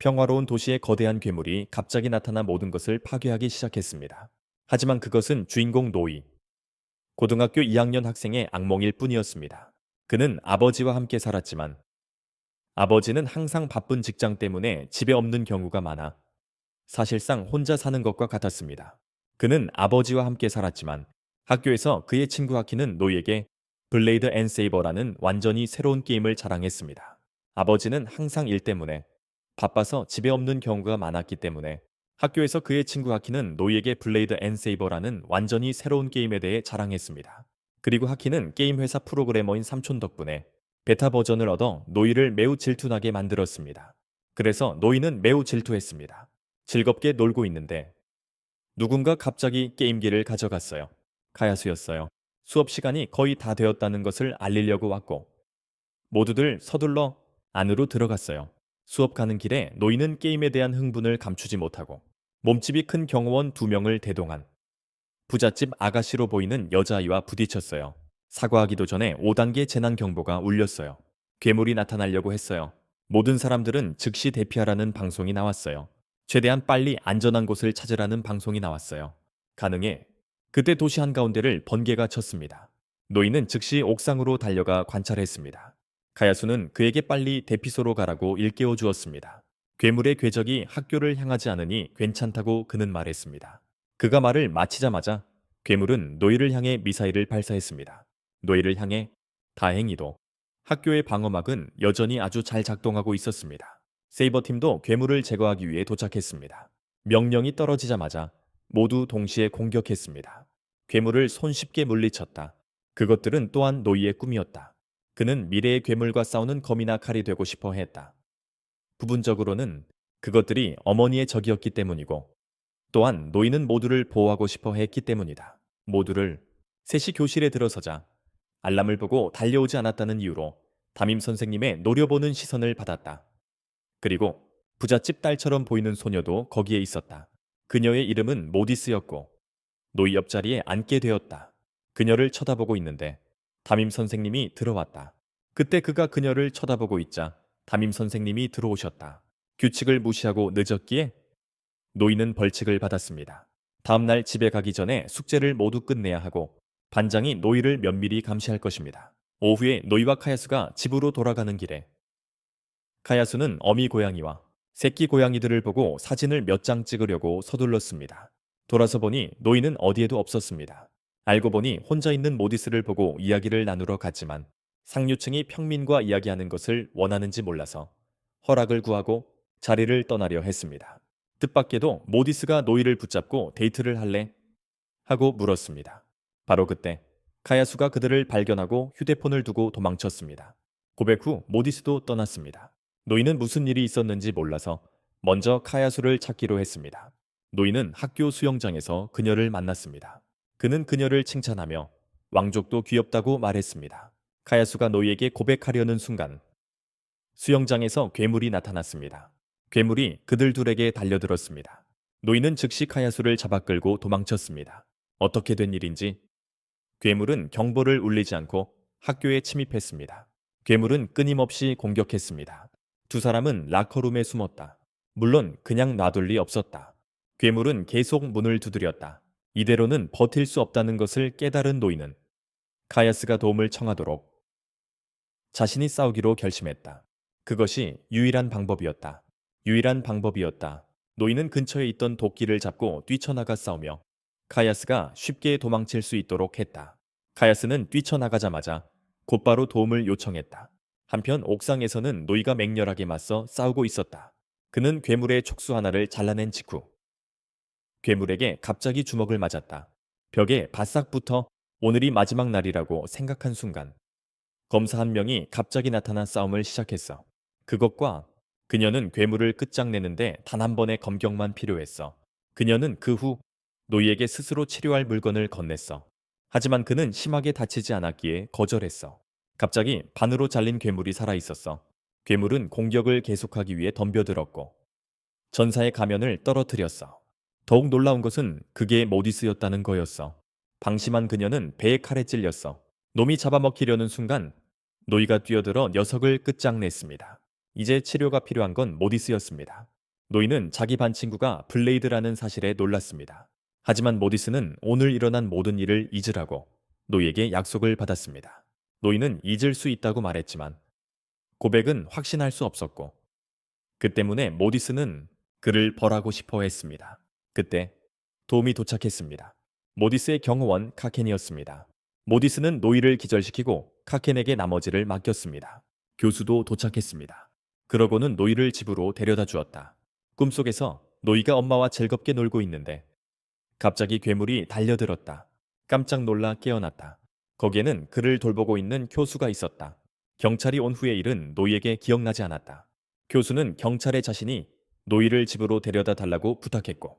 평화로운 도시의 거대한 괴물이 갑자기 나타나 모든 것을 파괴하기 시작했습니다. 하지만 그것은 주인공 노이, 고등학교 2학년 학생의 악몽일 뿐이었습니다. 그는 아버지와 함께 살았지만 아버지는 항상 바쁜 직장 때문에 집에 없는 경우가 많아 사실상 혼자 사는 것과 같았습니다. 그는 아버지와 함께 살았지만 학교에서 그의 친구 아키는 노이에게 블레이드 앤 세이버라는 완전히 새로운 게임을 자랑했습니다. 아버지는 항상 일 때문에 바빠서 집에 없는 경우가 많았기 때문에 학교에서 그의 친구 하키는 노이에게 블레이드 앤 세이버라는 완전히 새로운 게임에 대해 자랑했습니다. 그리고 하키는 게임 회사 프로그래머인 삼촌 덕분에 베타 버전을 얻어 노이를 매우 질투나게 만들었습니다. 그래서 노이는 매우 질투했습니다. 즐겁게 놀고 있는데 누군가 갑자기 게임기를 가져갔어요. 카야수였어요. 수업 시간이 거의 다 되었다는 것을 알리려고 왔고 모두들 서둘러 안으로 들어갔어요. 수업 가는 길에 노이는 게임에 대한 흥분을 감추지 못하고 몸집이 큰 경호원 2명을 대동한 부잣집 아가씨로 보이는 여자아이와 부딪혔어요. 사과하기도 전에 5단계 재난 경보가 울렸어요. 괴물이 나타나려고 했어요. 모든 사람들은 즉시 대피하라는 방송이 나왔어요. 최대한 빨리 안전한 곳을 찾으라는 방송이 나왔어요. 가능해. 그때 도시 한가운데를 번개가 쳤습니다. 노이는 즉시 옥상으로 달려가 관찰했습니다. 가야수는 그에게 빨리 대피소로 가라고 일깨워 주었습니다. 괴물의 궤적이 학교를 향하지 않으니 괜찮다고 그는 말했습니다. 그가 말을 마치자마자 괴물은 노이를 향해 미사일을 발사했습니다. 노이를 향해 다행히도 학교의 방어막은 여전히 아주 잘 작동하고 있었습니다. 세이버팀도 괴물을 제거하기 위해 도착했습니다. 명령이 떨어지자마자 모두 동시에 공격했습니다. 괴물을 손쉽게 물리쳤다. 그것들은 또한 노이의 꿈이었다. 그는 미래의 괴물과 싸우는 검이나 칼이 되고 싶어 했다. 부분적으로는 그것들이 어머니의 적이었기 때문이고 또한 노이는 모두를 보호하고 싶어 했기 때문이다. 모두를 셋이 교실에 들어서자 알람을 보고 달려오지 않았다는 이유로 담임 선생님의 노려보는 시선을 받았다. 그리고 부잣집 딸처럼 보이는 소녀도 거기에 있었다. 그녀의 이름은 모디스였고 노이 옆자리에 앉게 되었다. 그녀를 쳐다보고 있는데 담임 선생님이 들어왔다. 그때 그가 그녀를 쳐다보고 있자 담임 선생님이 들어오셨다. 규칙을 무시하고 늦었기에 노이는 벌칙을 받았습니다. 다음 날 집에 가기 전에 숙제를 모두 끝내야 하고 반장이 노이를 면밀히 감시할 것입니다. 오후에 노이와 카야수가 집으로 돌아가는 길에 카야수는 어미 고양이와 새끼 고양이들을 보고 사진을 몇 장 찍으려고 서둘렀습니다. 돌아서 보니 노이는 어디에도 없었습니다. 알고 보니 혼자 있는 모디스를 보고 이야기를 나누러 갔지만 상류층이 평민과 이야기하는 것을 원하는지 몰라서 허락을 구하고 자리를 떠나려 했습니다. 뜻밖에도 모디스가 노이를 붙잡고 데이트를 할래? 하고 물었습니다. 바로 그때 카야수가 그들을 발견하고 휴대폰을 두고 도망쳤습니다. 고백 후 모디스도 떠났습니다. 노이는 무슨 일이 있었는지 몰라서 먼저 카야수를 찾기로 했습니다. 노이는 학교 수영장에서 그녀를 만났습니다. 그는 그녀를 칭찬하며 왕족도 귀엽다고 말했습니다. 카야수가 노이에게 고백하려는 순간 수영장에서 괴물이 나타났습니다. 괴물이 그들 둘에게 달려들었습니다. 노이는 즉시 카야수를 잡아 끌고 도망쳤습니다. 어떻게 된 일인지 괴물은 경보를 울리지 않고 학교에 침입했습니다. 괴물은 끊임없이 공격했습니다. 두 사람은 라커룸에 숨었다. 물론 그냥 놔둘 리 없었다. 괴물은 계속 문을 두드렸다. 이대로는 버틸 수 없다는 것을 깨달은 노이는 카야스가 도움을 청하도록 자신이 싸우기로 결심했다. 그것이 유일한 방법이었다. 유일한 방법이었다. 노이는 근처에 있던 도끼를 잡고 뛰쳐나가 싸우며 카야스가 쉽게 도망칠 수 있도록 했다. 카야스는 뛰쳐나가자마자 곧바로 도움을 요청했다. 한편 옥상에서는 노이가 맹렬하게 맞서 싸우고 있었다. 그는 괴물의 촉수 하나를 잘라낸 직후 괴물에게 갑자기 주먹을 맞았다. 벽에 바싹 붙어 오늘이 마지막 날이라고 생각한 순간 검사 한 명이 갑자기 나타나 싸움을 시작했어. 그것과 그녀는 괴물을 끝장내는데 단 한 번의 검격만 필요했어. 그녀는 그 후 노이에게 스스로 치료할 물건을 건넸어. 하지만 그는 심하게 다치지 않았기에 거절했어. 갑자기 반으로 잘린 괴물이 살아있었어. 괴물은 공격을 계속하기 위해 덤벼들었고 전사의 가면을 떨어뜨렸어. 더욱 놀라운 것은 그게 모디스였다는 거였어. 방심한 그녀는 배에 칼에 찔렸어. 놈이 잡아먹히려는 순간 노이가 뛰어들어 녀석을 끝장냈습니다. 이제 치료가 필요한 건 모디스였습니다. 노인은 자기 반 친구가 블레이드라는 사실에 놀랐습니다. 하지만 모디스는 오늘 일어난 모든 일을 잊으라고 노이에게 약속을 받았습니다. 노인은 잊을 수 있다고 말했지만 고백은 확신할 수 없었고 그 때문에 모디스는 그를 벌하고 싶어 했습니다. 그때 도움이 도착했습니다. 모디스의 경호원 카켄이었습니다. 모디스는 노이를 기절시키고 카켄에게 나머지를 맡겼습니다. 교수도 도착했습니다. 그러고는 노이를 집으로 데려다 주었다. 꿈속에서 노이가 엄마와 즐겁게 놀고 있는데 갑자기 괴물이 달려들었다. 깜짝 놀라 깨어났다. 거기에는 그를 돌보고 있는 교수가 있었다. 경찰이 온 후의 일은 노이에게 기억나지 않았다. 교수는 경찰의 자신이 노이를 집으로 데려다 달라고 부탁했고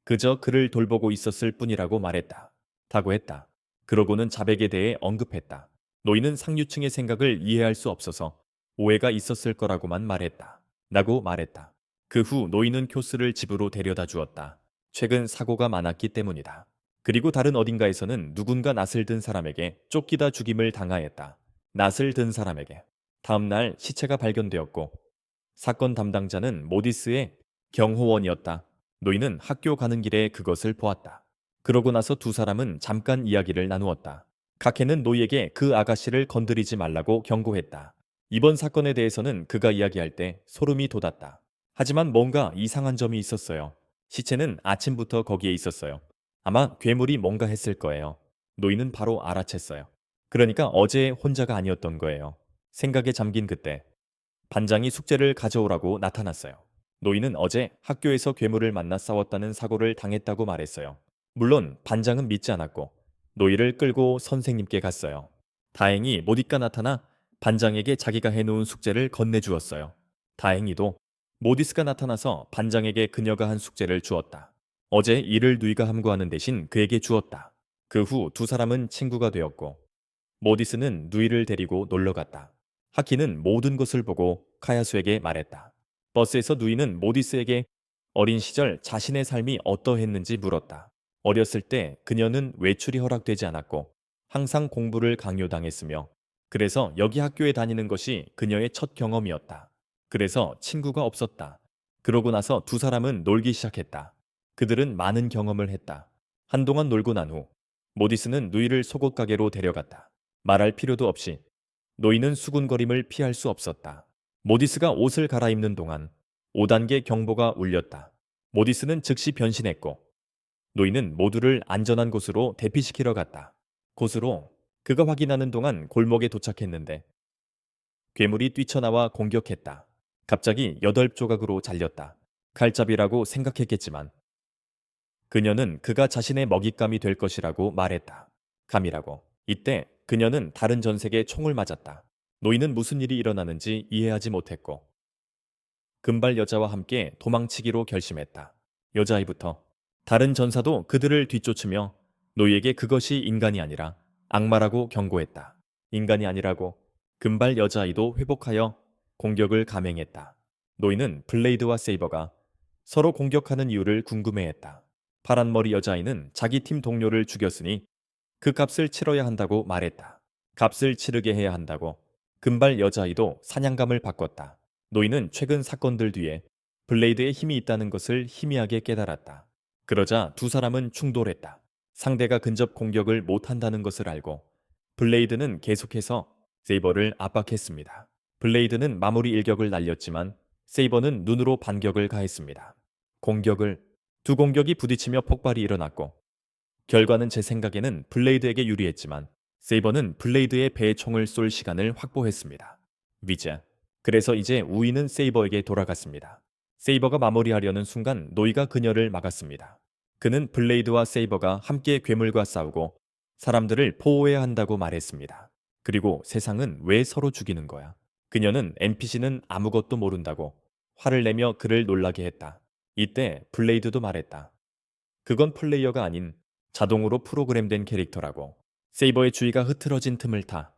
그저 그를 돌보고 있었을 뿐이라고 말했다. 다고 했다. 그러고는 자백에 대해 언급했다. 노인은 상류층의 생각을 이해할 수 없어서 오해가 있었을 거라고만 말했다. 라고 말했다. 그 후 노인은 교수를 집으로 데려다 주었다. 최근 사고가 많았기 때문이다. 그리고 다른 어딘가에서는 누군가 낯을 든 사람에게 쫓기다 죽임을 당하였다. 낯을 든 사람에게. 다음 날 시체가 발견되었고 사건 담당자는 모디스의 경호원이었다. 노인은 학교 가는 길에 그것을 보았다. 그러고 나서 두 사람은 잠깐 이야기를 나누었다. 카케는 노이에게 그 아가씨를 건드리지 말라고 경고했다. 이번 사건에 대해서는 그가 이야기할 때 소름이 돋았다. 하지만 뭔가 이상한 점이 있었어요. 시체는 아침부터 거기에 있었어요. 아마 괴물이 뭔가 했을 거예요. 노인은 바로 알아챘어요. 그러니까 어제 혼자가 아니었던 거예요. 생각에 잠긴 그때 반장이 숙제를 가져오라고 나타났어요. 노인은 어제 학교에서 괴물을 만나 싸웠다는 사고를 당했다고 말했어요. 물론 반장은 믿지 않았고 노이를 끌고 선생님께 갔어요. 다행히 모디가 나타나 반장에게 자기가 해놓은 숙제를 건네주었어요. 다행히도 모디스가 나타나서 반장에게 그녀가 한 숙제를 주었다. 어제 일을 누이가 함구하는 대신 그에게 주었다. 그 후 두 사람은 친구가 되었고 모디스는 누이를 데리고 놀러 갔다. 하키는 모든 것을 보고 카야수에게 말했다. 버스에서 누이는 모디스에게 어린 시절 자신의 삶이 어떠했는지 물었다. 어렸을 때 그녀는 외출이 허락되지 않았고 항상 공부를 강요당했으며 그래서 여기 학교에 다니는 것이 그녀의 첫 경험이었다. 그래서 친구가 없었다. 그러고 나서 두 사람은 놀기 시작했다. 그들은 많은 경험을 했다. 한동안 놀고 난 후 모디스는 누이를 속옷 가게로 데려갔다. 말할 필요도 없이 노인은 수군거림을 피할 수 없었다. 모디스가 옷을 갈아입는 동안 5단계 경보가 울렸다. 모디스는 즉시 변신했고 노인은 모두를 안전한 곳으로 대피시키러 갔다. 곳으로 그가 확인하는 동안 골목에 도착했는데 괴물이 뛰쳐나와 공격했다. 갑자기 8조각으로 잘렸다. 칼잡이라고 생각했겠지만 그녀는 그가 자신의 먹잇감이 될 것이라고 말했다. 감이라고. 이때 그녀는 다른 전색에 총을 맞았다. 노인은 무슨 일이 일어나는지 이해하지 못했고 금발 여자와 함께 도망치기로 결심했다. 여자아이부터 다른 전사도 그들을 뒤쫓으며 노이에게 그것이 인간이 아니라 악마라고 경고했다. 인간이 아니라고 금발 여자아이도 회복하여 공격을 감행했다. 노이는 블레이드와 세이버가 서로 공격하는 이유를 궁금해했다. 파란머리 여자아이는 자기 팀 동료를 죽였으니 그 값을 치러야 한다고 말했다. 값을 치르게 해야 한다고. 금발 여자아이도 사냥감을 바꿨다. 노인은 최근 사건들 뒤에 블레이드의 힘이 있다는 것을 희미하게 깨달았다. 그러자 두 사람은 충돌했다. 상대가 근접 공격을 못한다는 것을 알고 블레이드는 계속해서 세이버를 압박했습니다. 블레이드는 마무리 일격을 날렸지만 세이버는 눈으로 반격을 가했습니다. 두 공격이 부딪히며 폭발이 일어났고 결과는 제 생각에는 블레이드에게 유리했지만 세이버는 블레이드의 배에 총을 쏠 시간을 확보했습니다. 위자. 그래서 이제 우위는 세이버에게 돌아갔습니다. 세이버가 마무리하려는 순간 노이가 그녀를 막았습니다. 그는 블레이드와 세이버가 함께 괴물과 싸우고 사람들을 보호해야 한다고 말했습니다. 그리고 세상은 왜 서로 죽이는 거야? 그녀는 NPC는 아무것도 모른다고 화를 내며 그를 놀라게 했다. 이때 블레이드도 말했다. 그건 플레이어가 아닌 자동으로 프로그램된 캐릭터라고. 세이버의 주의가 흐트러진 틈을 타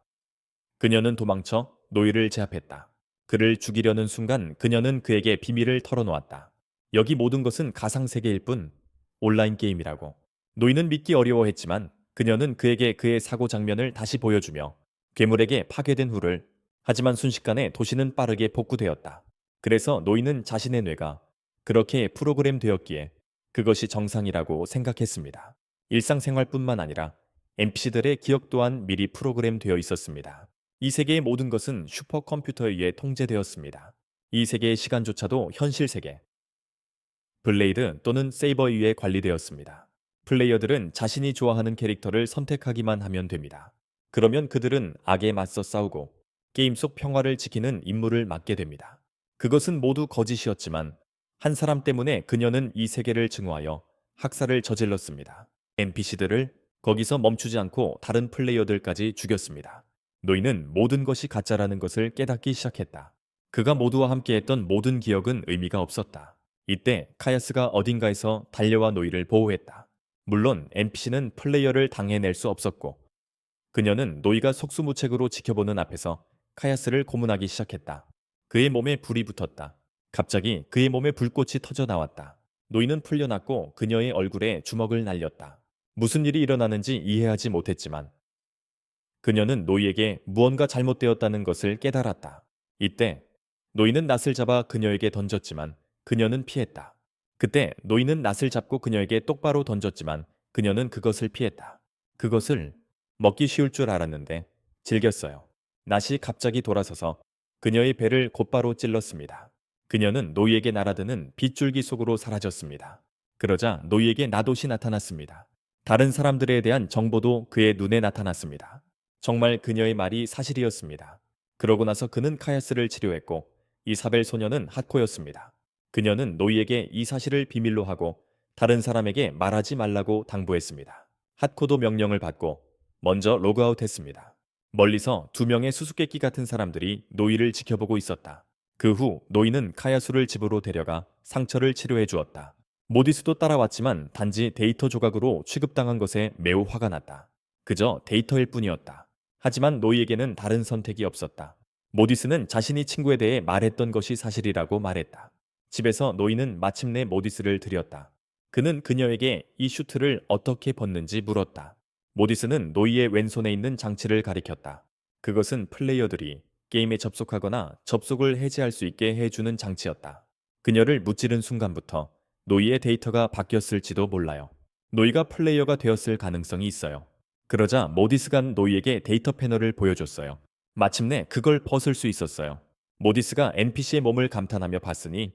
그녀는 도망쳐 노이를 제압했다. 그를 죽이려는 순간 그녀는 그에게 비밀을 털어놓았다. 여기 모든 것은 가상세계일 뿐 온라인 게임이라고. 노이는 믿기 어려워했지만 그녀는 그에게 그의 사고 장면을 다시 보여주며 괴물에게 파괴된 후를 하지만 순식간에 도시는 빠르게 복구되었다. 그래서 노인은 자신의 뇌가 그렇게 프로그램 되었기에 그것이 정상이라고 생각했습니다. 일상생활뿐만 아니라 NPC들의 기억 또한 미리 프로그램 되어 있었습니다. 이 세계의 모든 것은 슈퍼컴퓨터에 의해 통제되었습니다. 이 세계의 시간조차도 현실 세계, 블레이드 또는 세이버에 의해 관리되었습니다. 플레이어들은 자신이 좋아하는 캐릭터를 선택하기만 하면 됩니다. 그러면 그들은 악에 맞서 싸우고 게임 속 평화를 지키는 임무를 맡게 됩니다. 그것은 모두 거짓이었지만 한 사람 때문에 그녀는 이 세계를 증오하여 학살을 저질렀습니다. NPC들을 거기서 멈추지 않고 다른 플레이어들까지 죽였습니다. 노인은 모든 것이 가짜라는 것을 깨닫기 시작했다. 그가 모두와 함께했던 모든 기억은 의미가 없었다. 이때 카야스가 어딘가에서 달려와 노이를 보호했다. 물론 NPC는 플레이어를 당해낼 수 없었고 그녀는 노이가 속수무책으로 지켜보는 앞에서 카야스를 고문하기 시작했다. 그의 몸에 불이 붙었다. 갑자기 그의 몸에 불꽃이 터져 나왔다. 노이는 풀려났고 그녀의 얼굴에 주먹을 날렸다. 무슨 일이 일어나는지 이해하지 못했지만 그녀는 노이에게 무언가 잘못되었다는 것을 깨달았다. 이때 노이는 낫을 잡아 그녀에게 던졌지만 그녀는 피했다. 그때 노이는 낫을 잡고 그녀에게 똑바로 던졌지만 그녀는 그것을 피했다. 그것을 먹기 쉬울 줄 알았는데 즐겼어요. 낫이 갑자기 돌아서서 그녀의 배를 곧바로 찔렀습니다. 그녀는 노이에게 날아드는 빗줄기 속으로 사라졌습니다. 그러자 노이에게 나봇이 나타났습니다. 다른 사람들에 대한 정보도 그의 눈에 나타났습니다. 정말 그녀의 말이 사실이었습니다. 그러고 나서 그는 카야스를 치료했고 이사벨 소녀는 핫코였습니다. 그녀는 노이에게 이 사실을 비밀로 하고 다른 사람에게 말하지 말라고 당부했습니다. 핫코도 명령을 받고 먼저 로그아웃했습니다. 멀리서 두 명의 수수께끼 같은 사람들이 노이를 지켜보고 있었다. 그 후 노이는 카야수를 집으로 데려가 상처를 치료해 주었다. 모디스도 따라왔지만 단지 데이터 조각으로 취급당한 것에 매우 화가 났다. 그저 데이터일 뿐이었다. 하지만 노이에게는 다른 선택이 없었다. 모디스는 자신이 친구에 대해 말했던 것이 사실이라고 말했다. 집에서 노이는 마침내 모디스를 들였다. 그는 그녀에게 이 슈트를 어떻게 벗는지 물었다. 모디스는 노이의 왼손에 있는 장치를 가리켰다. 그것은 플레이어들이 게임에 접속하거나 접속을 해제할 수 있게 해주는 장치였다. 그녀를 무찌른 순간부터 노이의 데이터가 바뀌었을지도 몰라요. 노이가 플레이어가 되었을 가능성이 있어요. 그러자 모디스가 노이에게 데이터 패널을 보여줬어요. 마침내 그걸 벗을 수 있었어요. 모디스가 NPC의 몸을 감탄하며 봤으니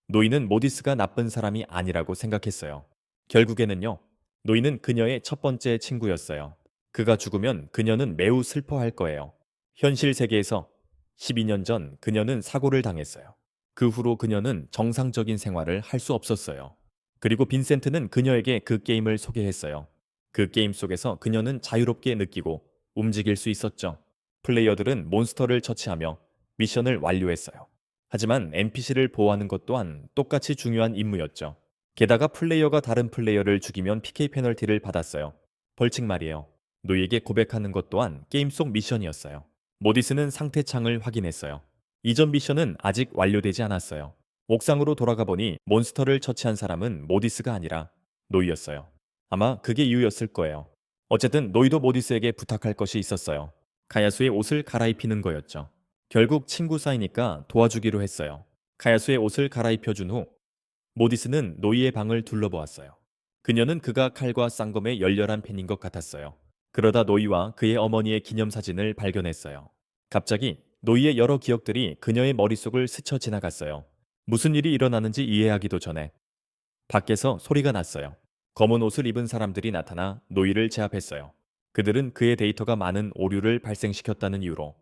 노이는 모디스가 나쁜 사람이 아니라고 생각했어요. 결국에는요, 노이는 그녀의 첫 번째 친구였어요. 그가 죽으면 그녀는 매우 슬퍼할 거예요. 현실 세계에서 12년 전 그녀는 사고를 당했어요. 그 후로 그녀는 정상적인 생활을 할 수 없었어요. 그리고 빈센트는 그녀에게 그 게임을 소개했어요. 그 게임 속에서 그녀는 자유롭게 느끼고 움직일 수 있었죠. 플레이어들은 몬스터를 처치하며 미션을 완료했어요. 하지만 NPC를 보호하는 것 또한 똑같이 중요한 임무였죠. 게다가 플레이어가 다른 플레이어를 죽이면 PK 페널티를 받았어요. 벌칙 말이에요. 노이에게 고백하는 것 또한 게임 속 미션이었어요. 모디스는 상태창을 확인했어요. 이전 미션은 아직 완료되지 않았어요. 옥상으로 돌아가 보니 몬스터를 처치한 사람은 모디스가 아니라 노이였어요. 아마 그게 이유였을 거예요. 어쨌든 노이도 모디스에게 부탁할 것이 있었어요. 카야수의 옷을 갈아입히는 거였죠. 결국 친구 사이니까 도와주기로 했어요. 카야수의 옷을 갈아입혀준 후 모디스는 노이의 방을 둘러보았어요. 그녀는 그가 칼과 쌍검의 열렬한 팬인 것 같았어요. 그러다 노이와 그의 어머니의 기념사진을 발견했어요. 갑자기 노이의 여러 기억들이 그녀의 머릿속을 스쳐 지나갔어요. 무슨 일이 일어나는지 이해하기도 전에 밖에서 소리가 났어요. 검은 옷을 입은 사람들이 나타나 노이를 제압했어요. 그들은 그의 데이터가 많은 오류를 발생시켰다는 이유로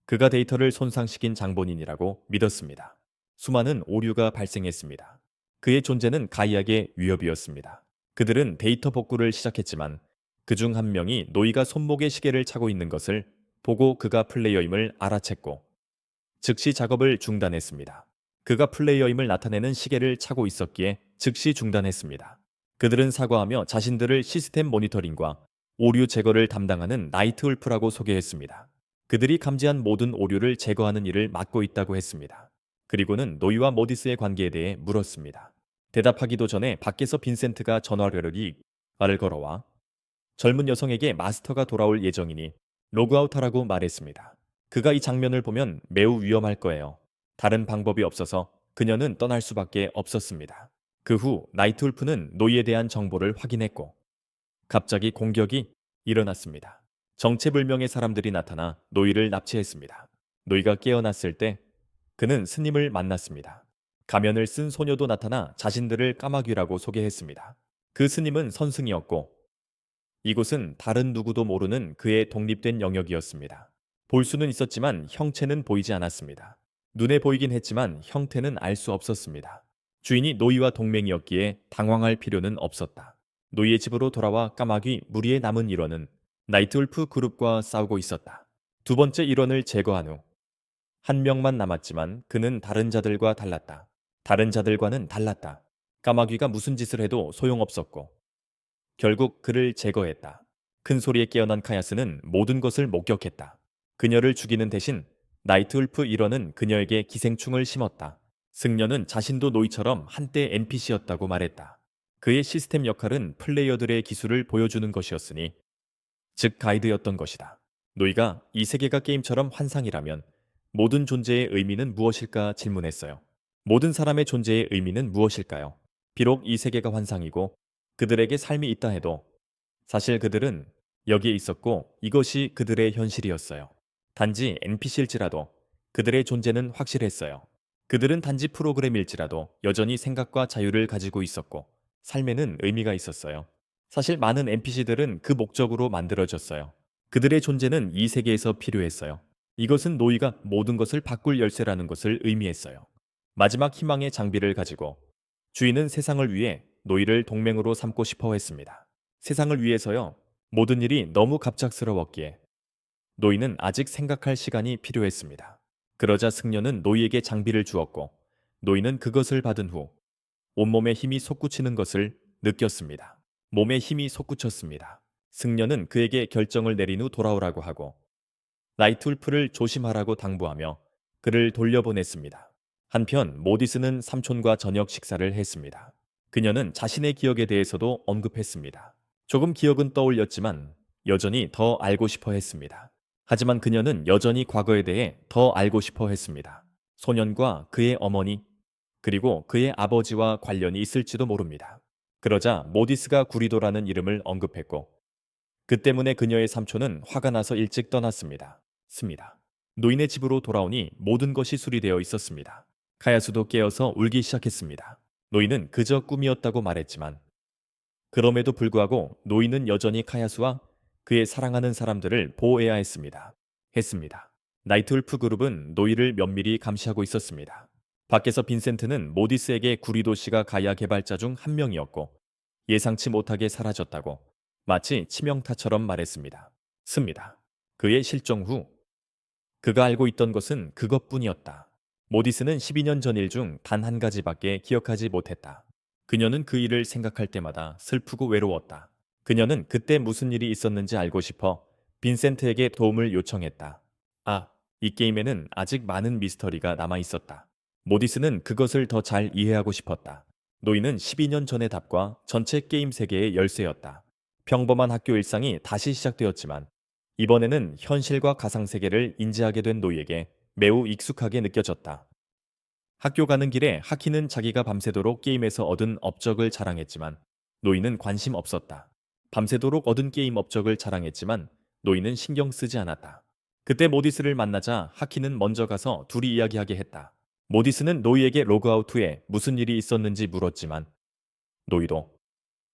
그가 데이터를 손상시킨 장본인이라고 믿었습니다. 수많은 오류가 발생했습니다. 그의 존재는 가이에게 위협이었습니다. 그들은 데이터 복구를 시작했지만 그중 한 명이 노이가 손목에 시계를 차고 있는 것을 보고 그가 플레이어임을 알아챘고 즉시 작업을 중단했습니다. 그가 플레이어임을 나타내는 시계를 차고 있었기에 즉시 중단했습니다. 그들은 사과하며 자신들을 시스템 모니터링과 오류 제거를 담당하는 나이트 울프라고 소개했습니다. 그들이 감지한 모든 오류를 제거하는 일을 맡고 있다고 했습니다. 그리고는 노이와 모디스의 관계에 대해 물었습니다. 대답하기도 전에 밖에서 빈센트가 전화려력이 말을 걸어와 젊은 여성에게 마스터가 돌아올 예정이니 로그아웃하라고 말했습니다. 그가 이 장면을 보면 매우 위험할 거예요. 다른 방법이 없어서 그녀는 떠날 수밖에 없었습니다. 그 후 나이트울프는 노이에 대한 정보를 확인했고 갑자기 공격이 일어났습니다. 정체불명의 사람들이 나타나 노이를 납치했습니다. 노이가 깨어났을 때 그는 스님을 만났습니다. 가면을 쓴 소녀도 나타나 자신들을 까마귀라고 소개했습니다. 그 스님은 선승이었고 이곳은 다른 누구도 모르는 그의 독립된 영역이었습니다. 볼 수는 있었지만 형체는 보이지 않았습니다. 눈에 보이긴 했지만 형태는 알 수 없었습니다. 주인이 노이와 동맹이었기에 당황할 필요는 없었다. 노이의 집으로 돌아와 까마귀 무리의 남은 일원은 나이트울프 그룹과 싸우고 있었다. 두 번째 일원을 제거한 후 한 명만 남았지만 그는 다른 자들과 달랐다. 다른 자들과는 달랐다. 까마귀가 무슨 짓을 해도 소용없었고 결국 그를 제거했다. 큰 소리에 깨어난 카야스는 모든 것을 목격했다. 그녀를 죽이는 대신 나이트울프 일원은 그녀에게 기생충을 심었다. 승려는 자신도 노이처럼 한때 NPC였다고 말했다. 그의 시스템 역할은 플레이어들의 기술을 보여주는 것이었으니 즉 가이드였던 것이다. 노이가 이 세계가 게임처럼 환상이라면 모든 존재의 의미는 무엇일까 질문했어요. 모든 사람의 존재의 의미는 무엇일까요? 비록 이 세계가 환상이고 그들에게 삶이 있다 해도 사실 그들은 여기에 있었고 이것이 그들의 현실이었어요. 단지 NPC일지라도 그들의 존재는 확실했어요. 그들은 단지 프로그램일지라도 여전히 생각과 자유를 가지고 있었고 삶에는 의미가 있었어요. 사실 많은 NPC들은 그 목적으로 만들어졌어요. 그들의 존재는 이 세계에서 필요했어요. 이것은 노이가 모든 것을 바꿀 열쇠라는 것을 의미했어요. 마지막 희망의 장비를 가지고 주인은 세상을 위해 노이를 동맹으로 삼고 싶어 했습니다. 세상을 위해서요. 모든 일이 너무 갑작스러웠기에 노이는 아직 생각할 시간이 필요했습니다. 그러자 승려는 노이에게 장비를 주었고 노이는 그것을 받은 후 온몸에 힘이 솟구치는 것을 느꼈습니다. 몸에 힘이 솟구쳤습니다. 승려는 그에게 결정을 내린 후 돌아오라고 하고 나이트울프를 조심하라고 당부하며 그를 돌려보냈습니다. 한편 모디스는 삼촌과 저녁 식사를 했습니다. 그녀는 자신의 기억에 대해서도 언급했습니다. 조금 기억은 떠올렸지만 여전히 더 알고 싶어 했습니다. 하지만 그녀는 여전히 과거에 대해 더 알고 싶어 했습니다. 소년과 그의 어머니, 그리고 그의 아버지와 관련이 있을지도 모릅니다. 그러자 모디스가 구리도라는 이름을 언급했고 그 때문에 그녀의 삼촌은 화가 나서 일찍 떠났습니다. 노인의 집으로 돌아오니 모든 것이 수리되어 있었습니다. 카야수도 깨어서 울기 시작했습니다. 노인은 그저 꿈이었다고 말했지만 그럼에도 불구하고 노인은 여전히 카야수와 그의 사랑하는 사람들을 보호해야 했습니다. 나이트울프 그룹은 노이를 면밀히 감시하고 있었습니다. 밖에서 빈센트는 모디스에게 구리도 씨가 가야 개발자 중 한 명이었고 예상치 못하게 사라졌다고 마치 치명타처럼 말했습니다. 그의 실종 후 그가 알고 있던 것은 그것뿐이었다. 모디스는 12년 전 일 중 단 한 가지밖에 기억하지 못했다. 그녀는 그 일을 생각할 때마다 슬프고 외로웠다. 그녀는 그때 무슨 일이 있었는지 알고 싶어 빈센트에게 도움을 요청했다. 아, 이 게임에는 아직 많은 미스터리가 남아 있었다. 모디스는 그것을 더 잘 이해하고 싶었다. 노이는 12년 전의 답과 전체 게임 세계의 열쇠였다. 평범한 학교 일상이 다시 시작되었지만 이번에는 현실과 가상세계를 인지하게 된 노이에게 매우 익숙하게 느껴졌다. 학교 가는 길에 하키는 자기가 밤새도록 게임에서 얻은 업적을 자랑했지만 노이는 관심 없었다. 밤새도록 얻은 게임 업적을 자랑했지만 노이는 신경 쓰지 않았다. 그때 모디스를 만나자 하키는 먼저 가서 둘이 이야기하게 했다. 모디스는 노이에게 로그아웃 후에 무슨 일이 있었는지 물었지만 노이도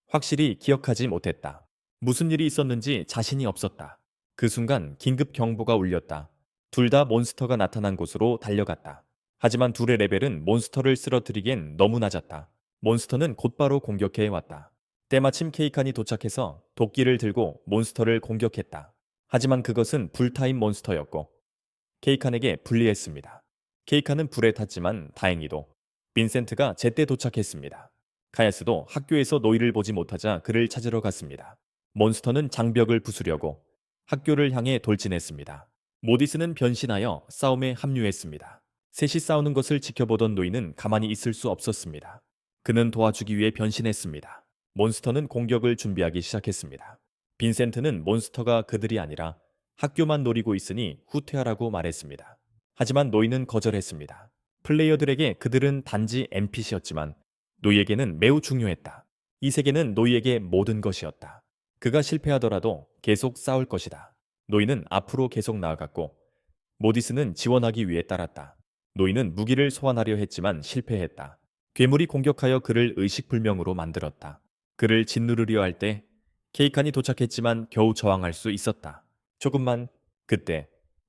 확실히 기억하지 못했다. 무슨 일이 있었는지 자신이 없었다. 그 순간 긴급 경보가 울렸다. 둘 다 몬스터가 나타난 곳으로 달려갔다. 하지만 둘의 레벨은 몬스터를 쓰러뜨리기엔 너무 낮았다. 몬스터는 곧바로 공격해 왔다. 때마침 케이칸이 도착해서 도끼를 들고 몬스터를 공격했다. 하지만 그것은 불타임 몬스터였고 케이칸에게 불리했습니다. 케이칸은 불에 탔지만 다행히도 빈센트가 제때 도착했습니다. 카야스도 학교에서 노이를 보지 못하자 그를 찾으러 갔습니다. 몬스터는 장벽을 부수려고 학교를 향해 돌진했습니다. 모디스는 변신하여 싸움에 합류했습니다. 셋이 싸우는 것을 지켜보던 노이는 가만히 있을 수 없었습니다. 그는 도와주기 위해 변신했습니다. 몬스터는 공격을 준비하기 시작했습니다. 빈센트는 몬스터가 그들이 아니라 학교만 노리고 있으니 후퇴하라고 말했습니다. 하지만 노이는 거절했습니다. 플레이어들에게 그들은 단지 NPC였지만 노이에게는 매우 중요했다. 이 세계는 노이에게 모든 것이었다. 그가 실패하더라도 계속 싸울 것이다. 노이는 앞으로 계속 나아갔고 모디스는 지원하기 위해 따랐다. 노이는 무기를 소환하려 했지만 실패했다. 괴물이 공격하여 그를 의식불명으로 만들었다. 그를 짓누르려 할 때 케이칸이 도착했지만 겨우 저항할 수 있었다. 조금만. 그때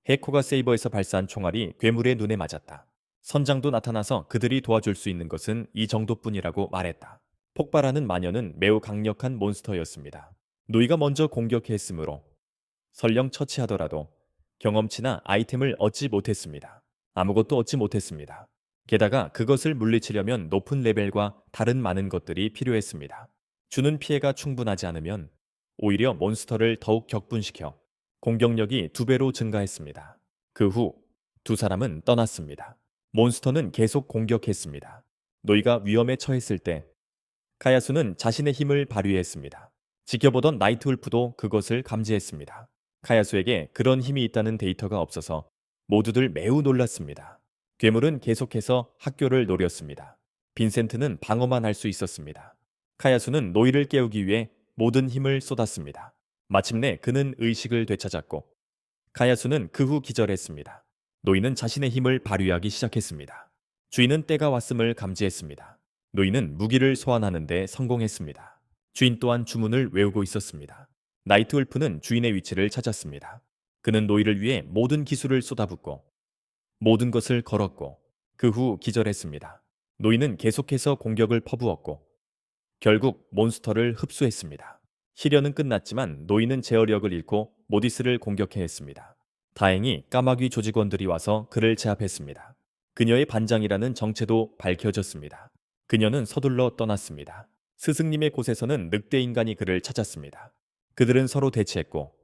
해코가 세이버에서 발사한 총알이 괴물의 눈에 맞았다. 선장도 나타나서 그들이 도와줄 수 있는 것은 이 정도뿐이라고 말했다. 폭발하는 마녀는 매우 강력한 몬스터였습니다. 노이가 먼저 공격했으므로 설령 처치하더라도 경험치나 아이템을 얻지 못했습니다. 아무것도 얻지 못했습니다. 게다가 그것을 물리치려면 높은 레벨과 다른 많은 것들이 필요했습니다. 주는 피해가 충분하지 않으면 오히려 몬스터를 더욱 격분시켜 공격력이 2배로 증가했습니다. 그 후 두 사람은 떠났습니다. 몬스터는 계속 공격했습니다. 노이가 위험에 처했을 때 카야수는 자신의 힘을 발휘했습니다. 지켜보던 나이트울프도 그것을 감지했습니다. 카야수에게 그런 힘이 있다는 데이터가 없어서 모두들 매우 놀랐습니다. 괴물은 계속해서 학교를 노렸습니다. 빈센트는 방어만 할 수 있었습니다. 카야수는 노이를 깨우기 위해 모든 힘을 쏟았습니다. 마침내 그는 의식을 되찾았고 카야수는 그 후 기절했습니다. 노이는 자신의 힘을 발휘하기 시작했습니다. 주인은 때가 왔음을 감지했습니다. 노이는 무기를 소환하는 데 성공했습니다. 주인 또한 주문을 외우고 있었습니다. 나이트울프는 주인의 위치를 찾았습니다. 그는 노이를 위해 모든 기술을 쏟아붓고 모든 것을 걸었고 그 후 기절했습니다. 노이는 계속해서 공격을 퍼부었고 결국 몬스터를 흡수했습니다. 시련은 끝났지만 노이는 제어력을 잃고 모디스를 공격해 했습니다. 다행히 까마귀 조직원들이 와서 그를 제압했습니다. 그녀의 반장이라는 정체도 밝혀졌습니다. 그녀는 서둘러 떠났습니다. 스승님의 곳에서는 늑대 인간이 그를 찾았습니다. 그들은 서로 대치했고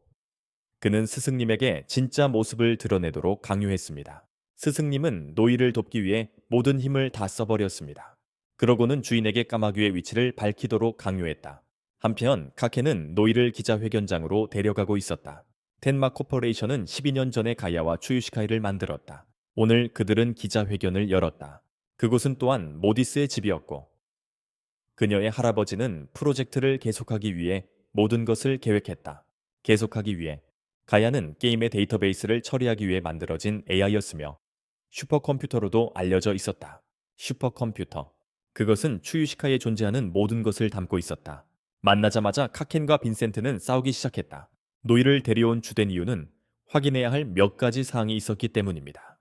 그는 스승님에게 진짜 모습을 드러내도록 강요했습니다. 스승님은 노이를 돕기 위해 모든 힘을 다 써버렸습니다. 그러고는 주인에게 까마귀의 위치를 밝히도록 강요했다. 한편 카케는 노이를 기자회견장으로 데려가고 있었다. 텐마 코퍼레이션은 12년 전에 가야와 추유시카이를 만들었다. 오늘 그들은 기자회견을 열었다. 그곳은 또한 모디스의 집이었고 그녀의 할아버지는 프로젝트를 계속하기 위해 모든 것을 계획했다. 계속하기 위해 가야는 게임의 데이터베이스를 처리하기 위해 만들어진 AI였으며 슈퍼컴퓨터로도 알려져 있었다. 슈퍼컴퓨터. 그것은 추유시카에 존재하는 모든 것을 담고 있었다. 만나자마자 카켄과 빈센트는 싸우기 시작했다. 노이를 데려온 주된 이유는 확인해야 할 몇 가지 사항이 있었기 때문입니다.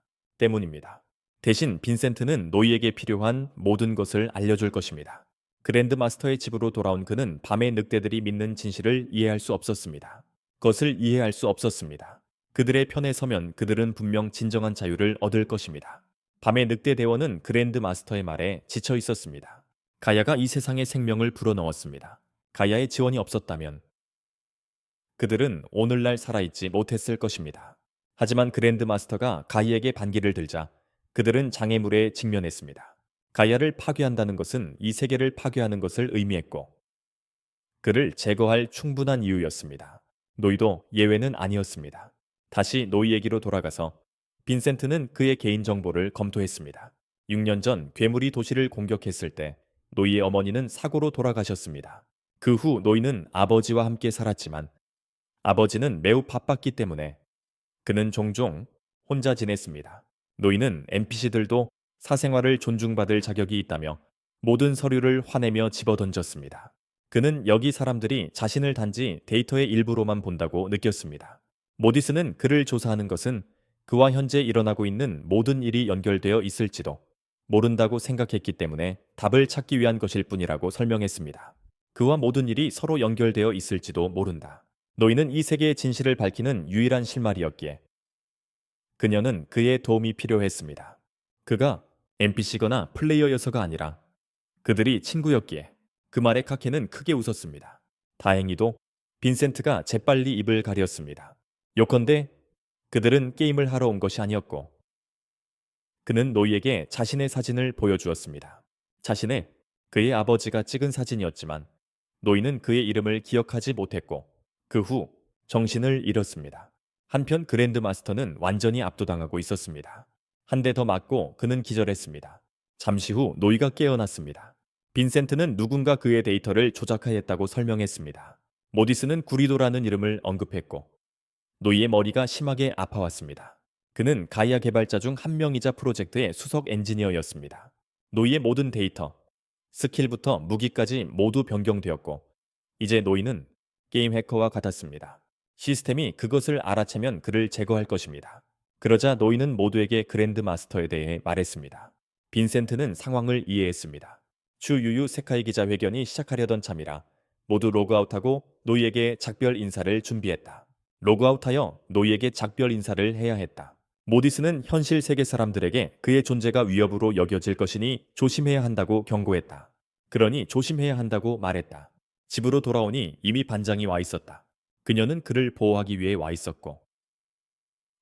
대신 빈센트는 노이에게 필요한 모든 것을 알려줄 것입니다. 그랜드마스터의 집으로 돌아온 그는 밤의 늑대들이 믿는 진실을 이해할 수 없었습니다. 그것을 이해할 수 없었습니다. 그들의 편에 서면 그들은 분명 진정한 자유를 얻을 것입니다. 밤의 늑대 대원은 그랜드마스터의 말에 지쳐 있었습니다. 가야가 이 세상에 생명을 불어넣었습니다. 가야의 지원이 없었다면 그들은 오늘날 살아있지 못했을 것입니다. 하지만 그랜드마스터가 가이에게 반기를 들자 그들은 장애물에 직면했습니다. 가야를 파괴한다는 것은 이 세계를 파괴하는 것을 의미했고 그를 제거할 충분한 이유였습니다. 노이도 예외는 아니었습니다. 다시 노이 얘기로 돌아가서 빈센트는 그의 개인정보를 검토했습니다. 6년 전 괴물이 도시를 공격했을 때 노이의 어머니는 사고로 돌아가셨습니다. 그 후 노이는 아버지와 함께 살았지만 아버지는 매우 바빴기 때문에 그는 종종 혼자 지냈습니다. 노이는 NPC들도 사생활을 존중받을 자격이 있다며 모든 서류를 화내며 집어던졌습니다. 그는 여기 사람들이 자신을 단지 데이터의 일부로만 본다고 느꼈습니다. 모디스는 그를 조사하는 것은 그와 현재 일어나고 있는 모든 일이 연결되어 있을지도 모른다고 생각했기 때문에 답을 찾기 위한 것일 뿐이라고 설명했습니다. 그와 모든 일이 서로 연결되어 있을지도 모른다. 노이는 이 세계의 진실을 밝히는 유일한 실마리였기에 그녀는 그의 도움이 필요했습니다. 그가 NPC거나 플레이어여서가 아니라 그들이 친구였기에 그 말에 카케는 크게 웃었습니다. 다행히도 빈센트가 재빨리 입을 가렸습니다. 요컨대 그들은 게임을 하러 온 것이 아니었고 그는 노이에게 자신의 사진을 보여주었습니다. 자신의 그의 아버지가 찍은 사진이었지만 노이는 그의 이름을 기억하지 못했고 그 후 정신을 잃었습니다. 한편 그랜드 마스터는 완전히 압도당하고 있었습니다. 한 대 더 맞고 그는 기절했습니다. 잠시 후 노이가 깨어났습니다. 빈센트는 누군가 그의 데이터를 조작하였다고 설명했습니다. 모디스는 구리도라는 이름을 언급했고 노이의 머리가 심하게 아파왔습니다. 그는 가이아 개발자 중 한 명이자 프로젝트의 수석 엔지니어였습니다. 노이의 모든 데이터, 스킬부터 무기까지 모두 변경되었고 이제 노이는 게임 해커와 같았습니다. 시스템이 그것을 알아채면 그를 제거할 것입니다. 그러자 노이는 모두에게 그랜드 마스터에 대해 말했습니다. 빈센트는 상황을 이해했습니다. 추유유 세카이 기자회견이 시작하려던 참이라 모두 로그아웃하고 노이에게 작별 인사를 준비했다. 로그아웃하여 노이에게 작별 인사를 해야 했다. 모디스는 현실 세계 사람들에게 그의 존재가 위협으로 여겨질 것이니 조심해야 한다고 경고했다. 그러니 조심해야 한다고 말했다. 집으로 돌아오니 이미 반장이 와 있었다. 그녀는 그를 보호하기 위해 와 있었고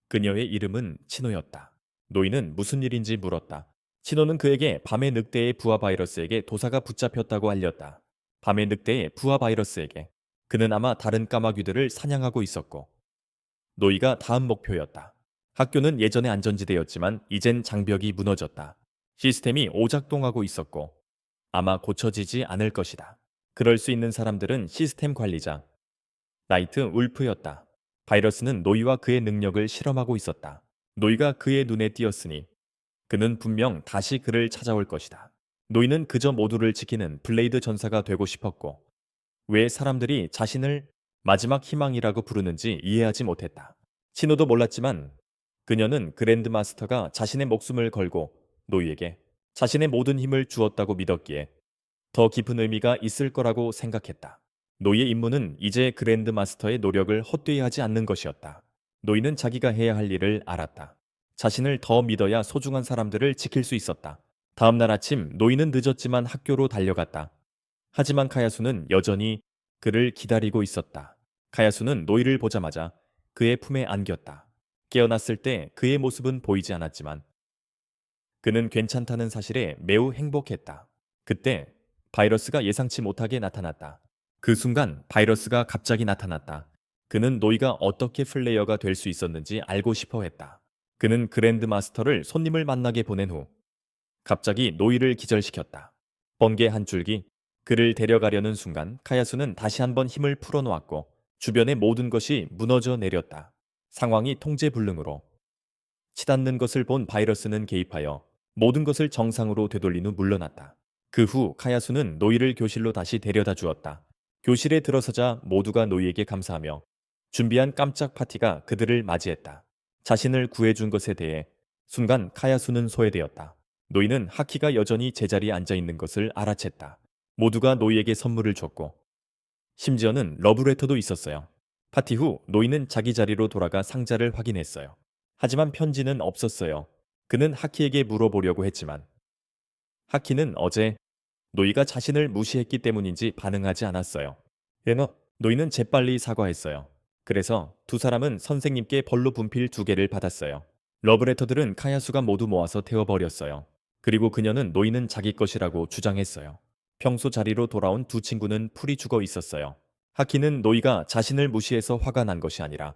그녀의 이름은 치노였다. 노이는 무슨 일인지 물었다. 치노는 그에게 밤의 늑대의 부하 바이러스에게 도사가 붙잡혔다고 알렸다. 밤의 늑대의 부하 바이러스에게. 그는 아마 다른 까마귀들을 사냥하고 있었고 노이가 다음 목표였다. 학교는 예전에 안전지대였지만 이젠 장벽이 무너졌다. 시스템이 오작동하고 있었고 아마 고쳐지지 않을 것이다. 그럴 수 있는 사람들은 시스템 관리자 나이트 울프였다. 바이러스는 노이와 그의 능력을 실험하고 있었다. 노이가 그의 눈에 띄었으니 그는 분명 다시 그를 찾아올 것이다. 노이는 그저 모두를 지키는 블레이드 전사가 되고 싶었고 왜 사람들이 자신을 마지막 희망이라고 부르는지 이해하지 못했다. 신호도 몰랐지만 그녀는 그랜드 마스터가 자신의 목숨을 걸고 노이에게 자신의 모든 힘을 주었다고 믿었기에 더 깊은 의미가 있을 거라고 생각했다. 노이의 임무는 이제 그랜드 마스터의 노력을 헛되이 하지 않는 것이었다. 노이는 자기가 해야 할 일을 알았다. 자신을 더 믿어야 소중한 사람들을 지킬 수 있었다. 다음 날 아침 노이는 늦었지만 학교로 달려갔다. 하지만 카야수는 여전히 그를 기다리고 있었다. 카야수는 노이를 보자마자 그의 품에 안겼다. 깨어났을 때 그의 모습은 보이지 않았지만 그는 괜찮다는 사실에 매우 행복했다. 그때 바이러스가 예상치 못하게 나타났다. 그 순간 바이러스가 갑자기 나타났다. 그는 노이가 어떻게 플레이어가 될 수 있었는지 알고 싶어 했다. 그는 그랜드 마스터를 손님을 만나게 보낸 후 갑자기 노이를 기절시켰다. 번개 한 줄기 그를 데려가려는 순간 카야수는 다시 한번 힘을 풀어놓았고 주변의 모든 것이 무너져 내렸다. 상황이 통제불능으로 치닫는 것을 본 바이러스는 개입하여 모든 것을 정상으로 되돌린 후 물러났다. 그 후 카야수는 노이를 교실로 다시 데려다 주었다. 교실에 들어서자 모두가 노이에게 감사하며 준비한 깜짝 파티가 그들을 맞이했다. 자신을 구해준 것에 대해 순간 카야수는 소외되었다. 노이는 하키가 여전히 제자리에 앉아 있는 것을 알아챘다. 모두가 노이에게 선물을 줬고 심지어는 러브레터도 있었어요. 파티 후 노이는 자기 자리로 돌아가 상자를 확인했어요. 하지만 편지는 없었어요. 그는 하키에게 물어보려고 했지만 하키는 어제 노이가 자신을 무시했기 때문인지 반응하지 않았어요. 노이는 재빨리 사과했어요. 그래서 두 사람은 선생님께 벌로 분필 2개를 받았어요. 러브레터들은 카야수가 모두 모아서 태워버렸어요. 그리고 그녀는 노이는 자기 것이라고 주장했어요. 평소 자리로 돌아온 두 친구는 풀이 죽어 있었어요. 하키는 노이가 자신을 무시해서 화가 난 것이 아니라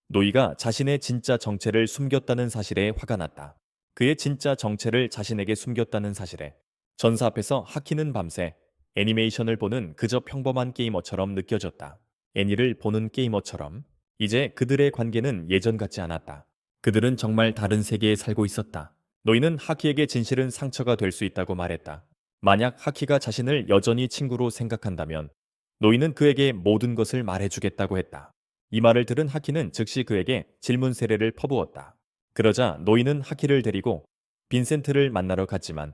노이가 자신의 진짜 정체를 숨겼다는 사실에 화가 났다. 그의 진짜 정체를 자신에게 숨겼다는 사실에 전사 앞에서 하키는 밤새 애니메이션을 보는 그저 평범한 게이머처럼 느껴졌다. 애니를 보는 게이머처럼 이제 그들의 관계는 예전 같지 않았다. 그들은 정말 다른 세계에 살고 있었다. 노이는 하키에게 진실은 상처가 될 수 있다고 말했다. 만약 하키가 자신을 여전히 친구로 생각한다면 노이는 그에게 모든 것을 말해주겠다고 했다. 이 말을 들은 하키는 즉시 그에게 질문 세례를 퍼부었다. 그러자 노이는 하키를 데리고 빈센트를 만나러 갔지만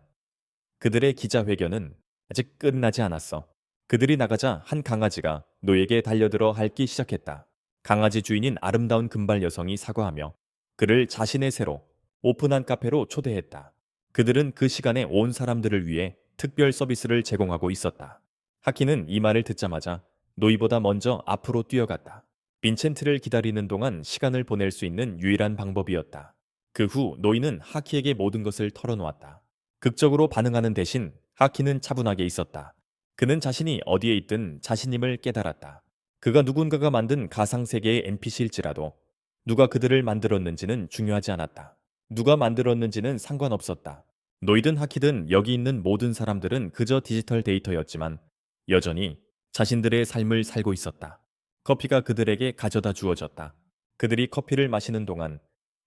그들의 기자회견은 아직 끝나지 않았어. 그들이 나가자 한 강아지가 노이에게 달려들어 핥기 시작했다. 강아지 주인인 아름다운 금발 여성이 사과하며 그를 자신의 새로 오픈한 카페로 초대했다. 그들은 그 시간에 온 사람들을 위해 특별 서비스를 제공하고 있었다. 하키는 이 말을 듣자마자 노이보다 먼저 앞으로 뛰어갔다. 빈첸트를 기다리는 동안 시간을 보낼 수 있는 유일한 방법이었다. 그 후 노이는 하키에게 모든 것을 털어놓았다. 극적으로 반응하는 대신 하키는 차분하게 있었다. 그는 자신이 어디에 있든 자신임을 깨달았다. 그가 누군가가 만든 가상세계의 NPC일지라도 누가 그들을 만들었는지는 중요하지 않았다. 누가 만들었는지는 상관없었다. 노이든 하키든 여기 있는 모든 사람들은 그저 디지털 데이터였지만 여전히 자신들의 삶을 살고 있었다. 커피가 그들에게 가져다 주어졌다. 그들이 커피를 마시는 동안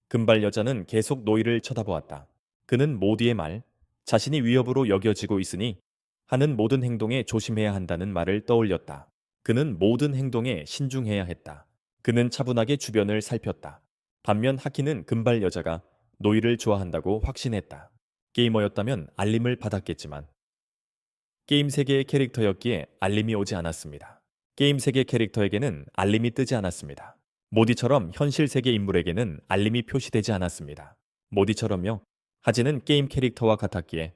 금발 여자는 계속 노이를 쳐다보았다. 그는 모디의 말, 자신이 위협으로 여겨지고 있으니 하는 모든 행동에 조심해야 한다는 말을 떠올렸다. 그는 모든 행동에 신중해야 했다. 그는 차분하게 주변을 살폈다. 반면 하키는 금발 여자가 노이를 좋아한다고 확신했다. 게이머였다면 알림을 받았겠지만 게임 세계의 캐릭터였기에 알림이 오지 않았습니다. 게임 세계 캐릭터에게는 알림이 뜨지 않았습니다. 모디처럼 현실 세계 인물에게는 알림이 표시되지 않았습니다. 모디처럼요. 하지는 게임 캐릭터와 같았기에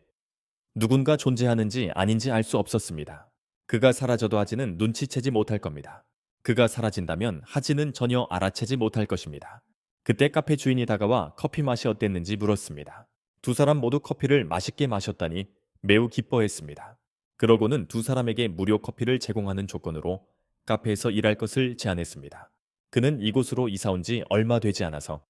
누군가 존재하는지 아닌지 알 수 없었습니다. 그가 사라져도 하지는 눈치채지 못할 겁니다. 그가 사라진다면 하지는 전혀 알아채지 못할 것입니다. 그때 카페 주인이 다가와 커피 맛이 어땠는지 물었습니다. 두 사람 모두 커피를 맛있게 마셨다니 매우 기뻐했습니다. 그러고는 두 사람에게 무료 커피를 제공하는 조건으로 카페에서 일할 것을 제안했습니다. 그는 이곳으로 이사 온 지 얼마 되지 않아서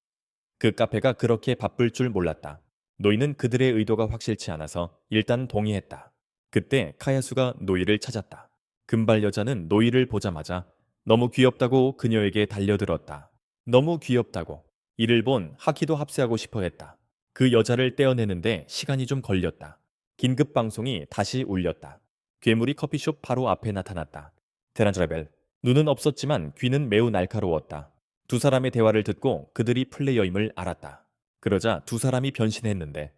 그 카페가 그렇게 바쁠 줄 몰랐다. 노이는 그들의 의도가 확실치 않아서 일단 동의했다. 그때 카야수가 노이를 찾았다. 금발 여자는 노이를 보자마자 너무 귀엽다고 그녀에게 달려들었다. 너무 귀엽다고. 이를 본 하키도 합세하고 싶어 했다. 그 여자를 떼어내는데 시간이 좀 걸렸다. 긴급 방송이 다시 울렸다. 괴물이 커피숍 바로 앞에 나타났다. 테란드라벨. 눈은 없었지만 귀는 매우 날카로웠다. 두 사람의 대화를 듣고 그들이 플레이어임을 알았다. 그러자 두 사람이 변신했는데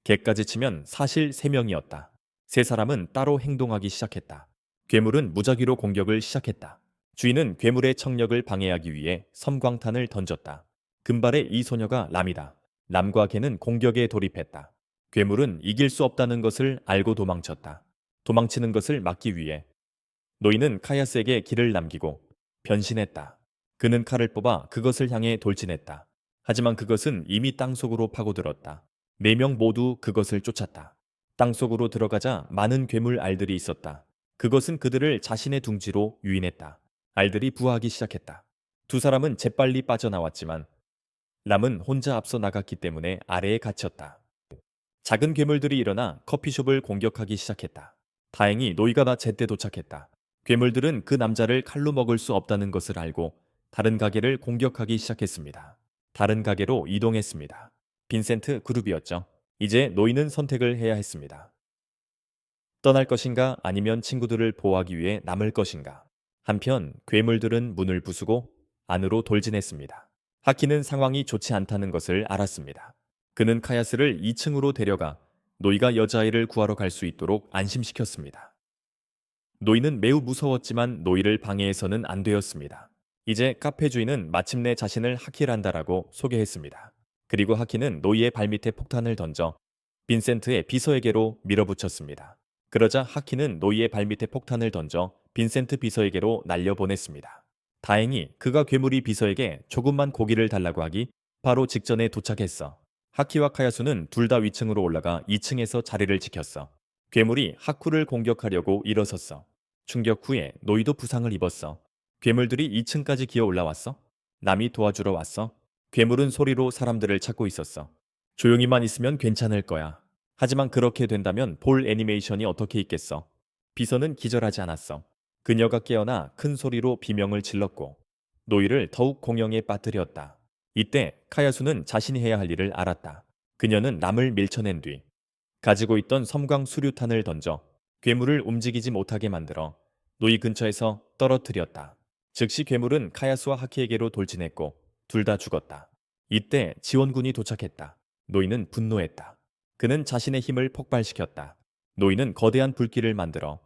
개까지 치면 사실 세 명이었다. 세 사람은 따로 행동하기 시작했다. 괴물은 무작위로 공격을 시작했다. 주인은 괴물의 청력을 방해하기 위해 섬광탄을 던졌다. 금발의 이 소녀가 람이다. 람과 개는 공격에 돌입했다. 괴물은 이길 수 없다는 것을 알고 도망쳤다. 도망치는 것을 막기 위해 노이는 카야스에게 길을 남기고 변신했다. 그는 칼을 뽑아 그것을 향해 돌진했다. 하지만 그것은 이미 땅속으로 파고들었다. 네 명 모두 그것을 쫓았다. 땅속으로 들어가자 많은 괴물 알들이 있었다. 그것은 그들을 자신의 둥지로 유인했다. 알들이 부화하기 시작했다. 두 사람은 재빨리 빠져나왔지만 람은 혼자 앞서 나갔기 때문에 아래에 갇혔다. 작은 괴물들이 일어나 커피숍을 공격하기 시작했다. 다행히 노이가 다 제때 도착했다. 괴물들은 그 남자를 칼로 먹을 수 없다는 것을 알고 다른 가게를 공격하기 시작했습니다. 다른 가게로 이동했습니다. 빈센트 그룹이었죠. 이제 노이는 선택을 해야 했습니다. 떠날 것인가 아니면 친구들을 보호하기 위해 남을 것인가. 한편 괴물들은 문을 부수고 안으로 돌진했습니다. 하키는 상황이 좋지 않다는 것을 알았습니다. 그는 카야스를 2층으로 데려가 노이가 여자아이를 구하러 갈 수 있도록 안심시켰습니다. 노이는 매우 무서웠지만 노이를 방해해서는 안 되었습니다. 이제 카페 주인은 마침내 자신을 하키란다라고 소개했습니다. 그리고 하키는 노이의 발밑에 폭탄을 던져 빈센트의 비서에게로 밀어붙였습니다. 그러자 하키는 노이의 발밑에 폭탄을 던져 빈센트 비서에게로 날려보냈습니다. 다행히 그가 괴물이 비서에게 조금만 고기를 달라고 하기 바로 직전에 도착했어. 하키와 카야수는 둘 다 위층으로 올라가 2층에서 자리를 지켰어. 괴물이 하쿠를 공격하려고 일어섰어. 충격 후에 노이도 부상을 입었어. 괴물들이 2층까지 기어 올라왔어. 남이 도와주러 왔어. 괴물은 소리로 사람들을 찾고 있었어. 조용히만 있으면 괜찮을 거야. 하지만 그렇게 된다면 볼 애니메이션이 어떻게 있겠어. 비서는 기절하지 않았어. 그녀가 깨어나 큰 소리로 비명을 질렀고 노이를 더욱 공영에 빠뜨렸다. 이때 카야수는 자신이 해야 할 일을 알았다. 그녀는 남을 밀쳐낸 뒤 가지고 있던 섬광 수류탄을 던져 괴물을 움직이지 못하게 만들어 노이 근처에서 떨어뜨렸다. 즉시 괴물은 카야수와 하키에게로 돌진했고 둘 다 죽었다. 이때 지원군이 도착했다. 노이는 분노했다. 그는 자신의 힘을 폭발시켰다. 노이는 거대한 불길을 만들어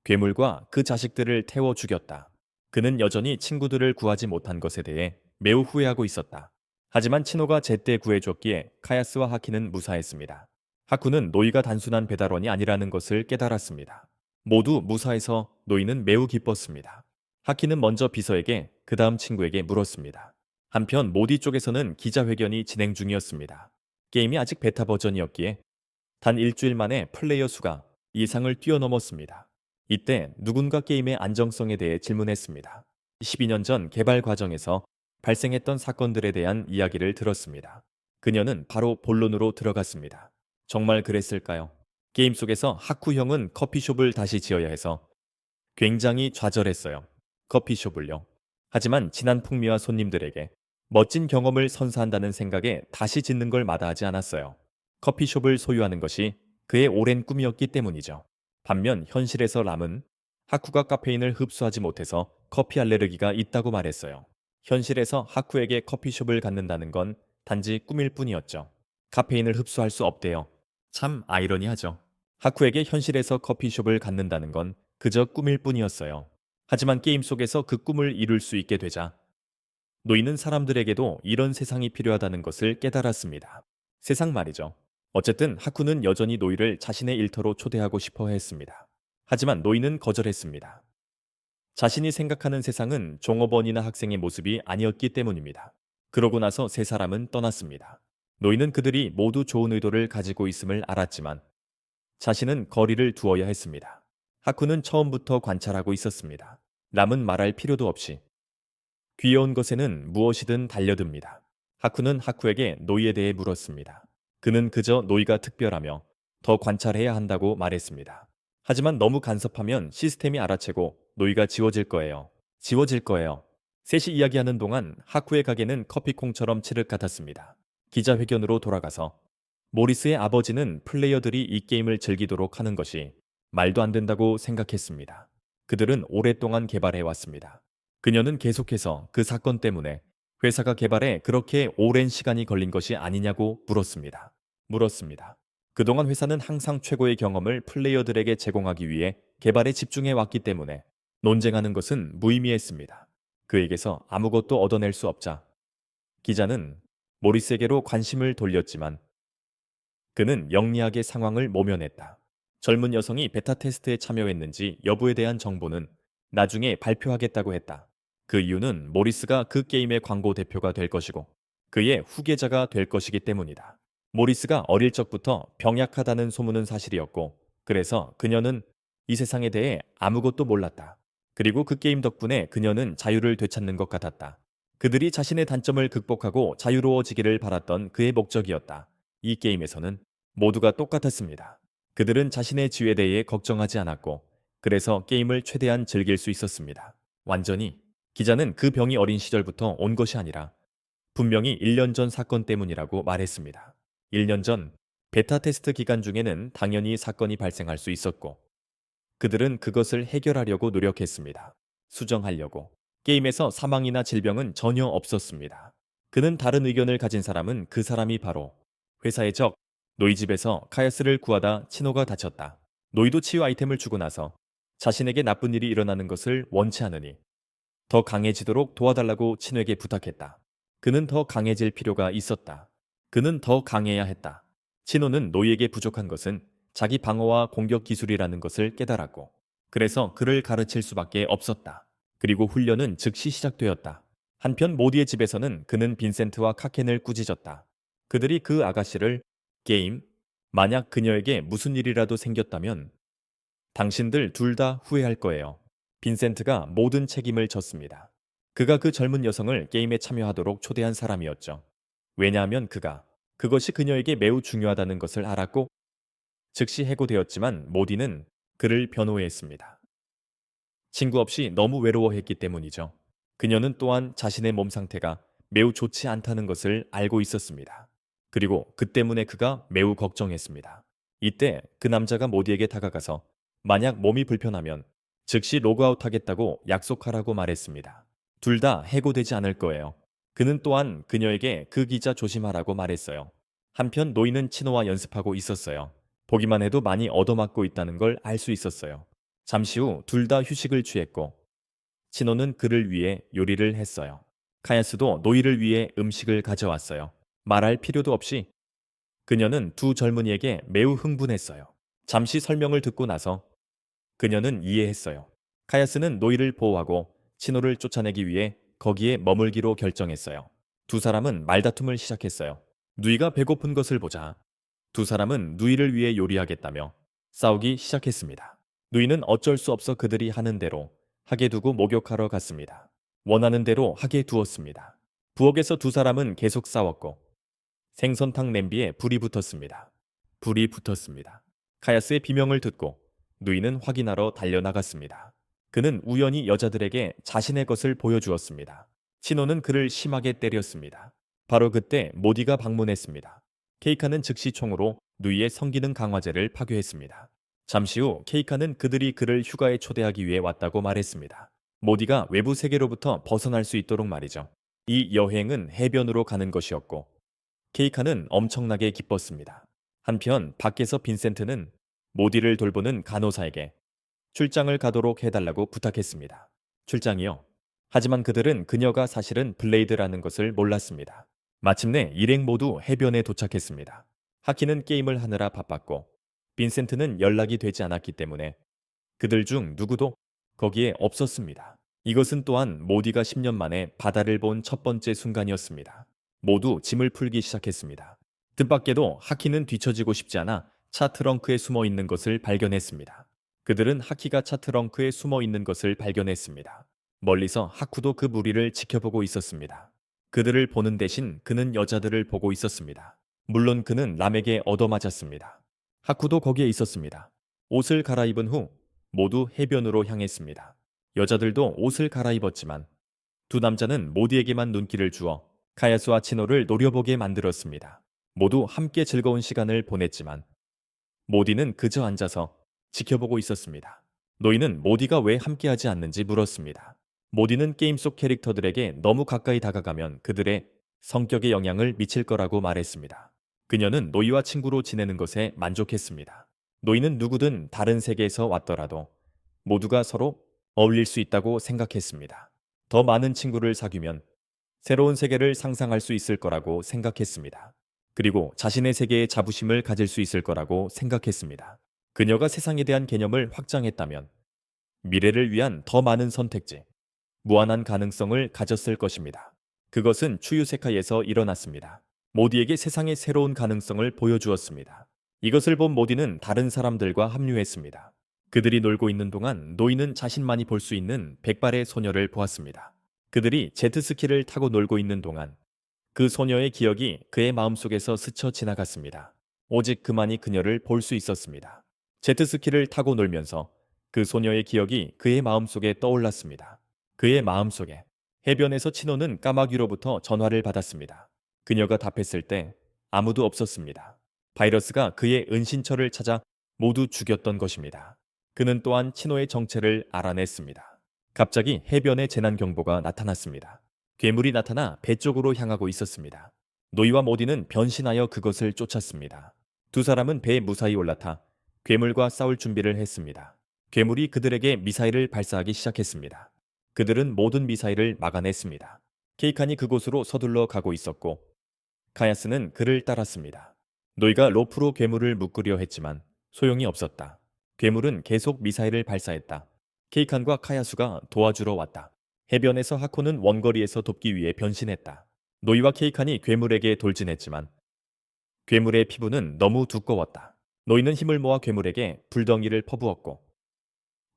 괴물과 그 자식들을 태워 죽였다. 그는 여전히 친구들을 구하지 못한 것에 대해 매우 후회하고 있었다. 하지만 치노가 제때 구해줬기에 카야스와 하키는 무사했습니다. 하쿠는 노이가 단순한 배달원이 아니라는 것을 깨달았습니다. 모두 무사해서 노이는 매우 기뻤습니다. 하키는 먼저 비서에게 그 다음 친구에게 물었습니다. 한편 모디 쪽에서는 기자회견이 진행 중이었습니다. 게임이 아직 베타 버전이었기에 단 일주일 만에 플레이어 수가 이상을 뛰어넘었습니다. 이때 누군가 게임의 안정성에 대해 질문했습니다. 12년 전 개발 과정에서 발생했던 사건들에 대한 이야기를 들었습니다. 그녀는 바로 본론으로 들어갔습니다. 정말 그랬을까요? 게임 속에서 하쿠 형은 커피숍을 다시 지어야 해서 굉장히 좌절했어요. 커피숍을요. 하지만 진한 풍미와 손님들에게 멋진 경험을 선사한다는 생각에 다시 짓는 걸 마다하지 않았어요. 커피숍을 소유하는 것이 그의 오랜 꿈이었기 때문이죠. 반면 현실에서 람은 하쿠가 카페인을 흡수하지 못해서 커피 알레르기가 있다고 말했어요. 현실에서 하쿠에게 커피숍을 갖는다는 건 단지 꿈일 뿐이었죠. 카페인을 흡수할 수 없대요. 참 아이러니하죠. 하쿠에게 현실에서 커피숍을 갖는다는 건 그저 꿈일 뿐이었어요. 하지만 게임 속에서 그 꿈을 이룰 수 있게 되자 노이는 사람들에게도 이런 세상이 필요하다는 것을 깨달았습니다. 세상 말이죠. 어쨌든 하쿠는 여전히 노이를 자신의 일터로 초대하고 싶어 했습니다. 하지만 노이는 거절했습니다. 자신이 생각하는 세상은 종업원이나 학생의 모습이 아니었기 때문입니다. 그러고 나서 세 사람은 떠났습니다. 노이는 그들이 모두 좋은 의도를 가지고 있음을 알았지만 자신은 거리를 두어야 했습니다. 하쿠는 처음부터 관찰하고 있었습니다. 람은 말할 필요도 없이 귀여운 것에는 무엇이든 달려듭니다. 하쿠는 하쿠에게 노이에 대해 물었습니다. 그는 그저 노이가 특별하며 더 관찰해야 한다고 말했습니다. 하지만 너무 간섭하면 시스템이 알아채고 노이가 지워질 거예요. 지워질 거예요. 셋이 이야기하는 동안 하쿠의 가게는 커피콩처럼 칠흑 같았습니다. 기자회견으로 돌아가서 모리스의 아버지는 플레이어들이 이 게임을 즐기도록 하는 것이 말도 안 된다고 생각했습니다. 그들은 오랫동안 개발해 왔습니다. 그녀는 계속해서 그 사건 때문에 회사가 개발에 그렇게 오랜 시간이 걸린 것이 아니냐고 물었습니다. 그동안 회사는 항상 최고의 경험을 플레이어들에게 제공하기 위해 개발에 집중해 왔기 때문에 논쟁하는 것은 무의미했습니다. 그에게서 아무것도 얻어낼 수 없자 기자는 모리스에게로 관심을 돌렸지만 그는 영리하게 상황을 모면했다. 젊은 여성이 베타 테스트에 참여했는지 여부에 대한 정보는 나중에 발표하겠다고 했다. 그 이유는 모리스가 그 게임의 광고 대표가 될 것이고 그의 후계자가 될 것이기 때문이다. 모리스가 어릴 적부터 병약하다는 소문은 사실이었고 그래서 그녀는 이 세상에 대해 아무것도 몰랐다. 그리고 그 게임 덕분에 그녀는 자유를 되찾는 것 같았다. 그들이 자신의 단점을 극복하고 자유로워지기를 바랐던 그의 목적이었다. 이 게임에서는 모두가 똑같았습니다. 그들은 자신의 지위에 대해 걱정하지 않았고 그래서 게임을 최대한 즐길 수 있었습니다. 완전히 기자는 그 병이 어린 시절부터 온 것이 아니라 분명히 1년 전 사건 때문이라고 말했습니다. 1년 전 베타 테스트 기간 중에는 당연히 사건이 발생할 수 있었고 그들은 그것을 해결하려고 노력했습니다. 수정하려고. 게임에서 사망이나 질병은 전혀 없었습니다. 그는 다른 의견을 가진 사람은 그 사람이 바로 회사의 적 노이 집에서 카야스를 구하다 치노가 다쳤다. 노이도 치유 아이템을 주고 나서 자신에게 나쁜 일이 일어나는 것을 원치 않으니 더 강해지도록 도와달라고 치노에게 부탁했다. 그는 더 강해질 필요가 있었다. 그는 더 강해야 했다. 치노는 노이에게 부족한 것은 자기 방어와 공격 기술이라는 것을 깨달았고 그래서 그를 가르칠 수밖에 없었다. 그리고 훈련은 즉시 시작되었다. 한편 모디의 집에서는 그는 빈센트와 카켄을 꾸짖었다. 그들이 그 아가씨를 게임, 만약 그녀에게 무슨 일이라도 생겼다면 당신들 둘 다 후회할 거예요. 빈센트가 모든 책임을 졌습니다. 그가 그 젊은 여성을 게임에 참여하도록 초대한 사람이었죠. 왜냐하면 그것이 그녀에게 매우 중요하다는 것을 알았고 즉시 해고되었지만 모디는 그를 변호했습니다. 친구 없이 너무 외로워했기 때문이죠. 그녀는 또한 자신의 몸 상태가 매우 좋지 않다는 것을 알고 있었습니다. 그리고 그 때문에 그가 매우 걱정했습니다. 이때 그 남자가 모디에게 다가가서 만약 몸이 불편하면 즉시 로그아웃 하겠다고 약속하라고 말했습니다. 둘 다 해고되지 않을 거예요. 그는 또한 그녀에게 그 기자 조심하라고 말했어요. 한편 노이는 치노와 연습하고 있었어요. 보기만 해도 많이 얻어맞고 있다는 걸 알 수 있었어요. 잠시 후 둘 다 휴식을 취했고 치노는 그를 위해 요리를 했어요. 카야스도 노이를 위해 음식을 가져왔어요. 말할 필요도 없이 그녀는 두 젊은이에게 매우 흥분했어요. 잠시 설명을 듣고 나서 그녀는 이해했어요. 카야스는 노이를 보호하고 치노를 쫓아내기 위해 거기에 머물기로 결정했어요. 두 사람은 말다툼을 시작했어요. 누이가 배고픈 것을 보자 두 사람은 누이를 위해 요리하겠다며 싸우기 시작했습니다. 누이는 어쩔 수 없어 그들이 하는 대로 하게 두고 목욕하러 갔습니다. 원하는 대로 하게 두었습니다. 부엌에서 두 사람은 계속 싸웠고 생선탕 냄비에 불이 붙었습니다. 불이 붙었습니다. 카야스의 비명을 듣고 누이는 확인하러 달려나갔습니다. 그는 우연히 여자들에게 자신의 것을 보여주었습니다. 치노는 그를 심하게 때렸습니다. 바로 그때 모디가 방문했습니다. 케이카는 즉시 총으로 누이의 성기능 강화제를 파괴했습니다. 잠시 후 케이카는 그들이 그를 휴가에 초대하기 위해 왔다고 말했습니다. 모디가 외부 세계로부터 벗어날 수 있도록 말이죠. 이 여행은 해변으로 가는 것이었고 케이카는 엄청나게 기뻤습니다. 한편 밖에서 빈센트는 모디를 돌보는 간호사에게 출장을 가도록 해달라고 부탁했습니다. 출장이요. 하지만 그들은 그녀가 사실은 블레이드라는 것을 몰랐습니다. 마침내 일행 모두 해변에 도착했습니다. 하키는 게임을 하느라 바빴고 빈센트는 연락이 되지 않았기 때문에 그들 중 누구도 거기에 없었습니다. 이것은 또한 모디가 10년 만에 바다를 본 첫 번째 순간이었습니다. 모두 짐을 풀기 시작했습니다. 뜻밖에도 하키는 뒤처지고 싶지 않아 차 트렁크에 숨어 있는 것을 발견했습니다. 그들은 하키가 차 트렁크에 숨어 있는 것을 발견했습니다. 멀리서 하쿠도 그 무리를 지켜보고 있었습니다. 그들을 보는 대신 그는 여자들을 보고 있었습니다. 물론 그는 람에게 얻어맞았습니다. 하쿠도 거기에 있었습니다. 옷을 갈아입은 후 모두 해변으로 향했습니다. 여자들도 옷을 갈아입었지만 두 남자는 모디에게만 눈길을 주어 카야스와 치노를 노려보게 만들었습니다. 모두 함께 즐거운 시간을 보냈지만 모디는 그저 앉아서 지켜보고 있었습니다. 노이는 모디가 왜 함께하지 않는지 물었습니다. 모디는 게임 속 캐릭터들에게 너무 가까이 다가가면 그들의 성격에 영향을 미칠 거라고 말했습니다. 그녀는 노이와 친구로 지내는 것에 만족했습니다. 노이는 누구든 다른 세계에서 왔더라도 모두가 서로 어울릴 수 있다고 생각했습니다. 더 많은 친구를 사귀면 새로운 세계를 상상할 수 있을 거라고 생각했습니다. 그리고 자신의 세계에 자부심을 가질 수 있을 거라고 생각했습니다. 그녀가 세상에 대한 개념을 확장했다면 미래를 위한 더 많은 선택지, 무한한 가능성을 가졌을 것입니다. 그것은 추유세카이에서 일어났습니다. 모디에게 세상의 새로운 가능성을 보여주었습니다. 이것을 본 모디는 다른 사람들과 합류했습니다. 그들이 놀고 있는 동안 노이는 자신만이 볼 수 있는 백발의 소녀를 보았습니다. 그들이 제트스키를 타고 놀고 있는 동안 그 소녀의 기억이 그의 마음속에서 스쳐 지나갔습니다. 오직 그만이 그녀를 볼 수 있었습니다. 제트스키를 타고 놀면서 그 소녀의 기억이 그의 마음속에 떠올랐습니다. 그의 마음속에 해변에서 치노는 까마귀로부터 전화를 받았습니다. 그녀가 답했을 때 아무도 없었습니다. 바이러스가 그의 은신처를 찾아 모두 죽였던 것입니다. 그는 또한 치노의 정체를 알아냈습니다. 갑자기 해변에 재난경보가 나타났습니다. 괴물이 나타나 배 쪽으로 향하고 있었습니다. 노이와 모디는 변신하여 그것을 쫓았습니다. 두 사람은 배에 무사히 올라타 괴물과 싸울 준비를 했습니다. 괴물이 그들에게 미사일을 발사하기 시작했습니다. 그들은 모든 미사일을 막아냈습니다. 케이칸이 그곳으로 서둘러 가고 있었고 카야스는 그를 따랐습니다. 노이가 로프로 괴물을 묶으려 했지만 소용이 없었다. 괴물은 계속 미사일을 발사했다. 케이칸과 카야수가 도와주러 왔다. 해변에서 하코는 원거리에서 돕기 위해 변신했다. 노이와 케이칸이 괴물에게 돌진했지만 괴물의 피부는 너무 두꺼웠다. 노이는 힘을 모아 괴물에게 불덩이를 퍼부었고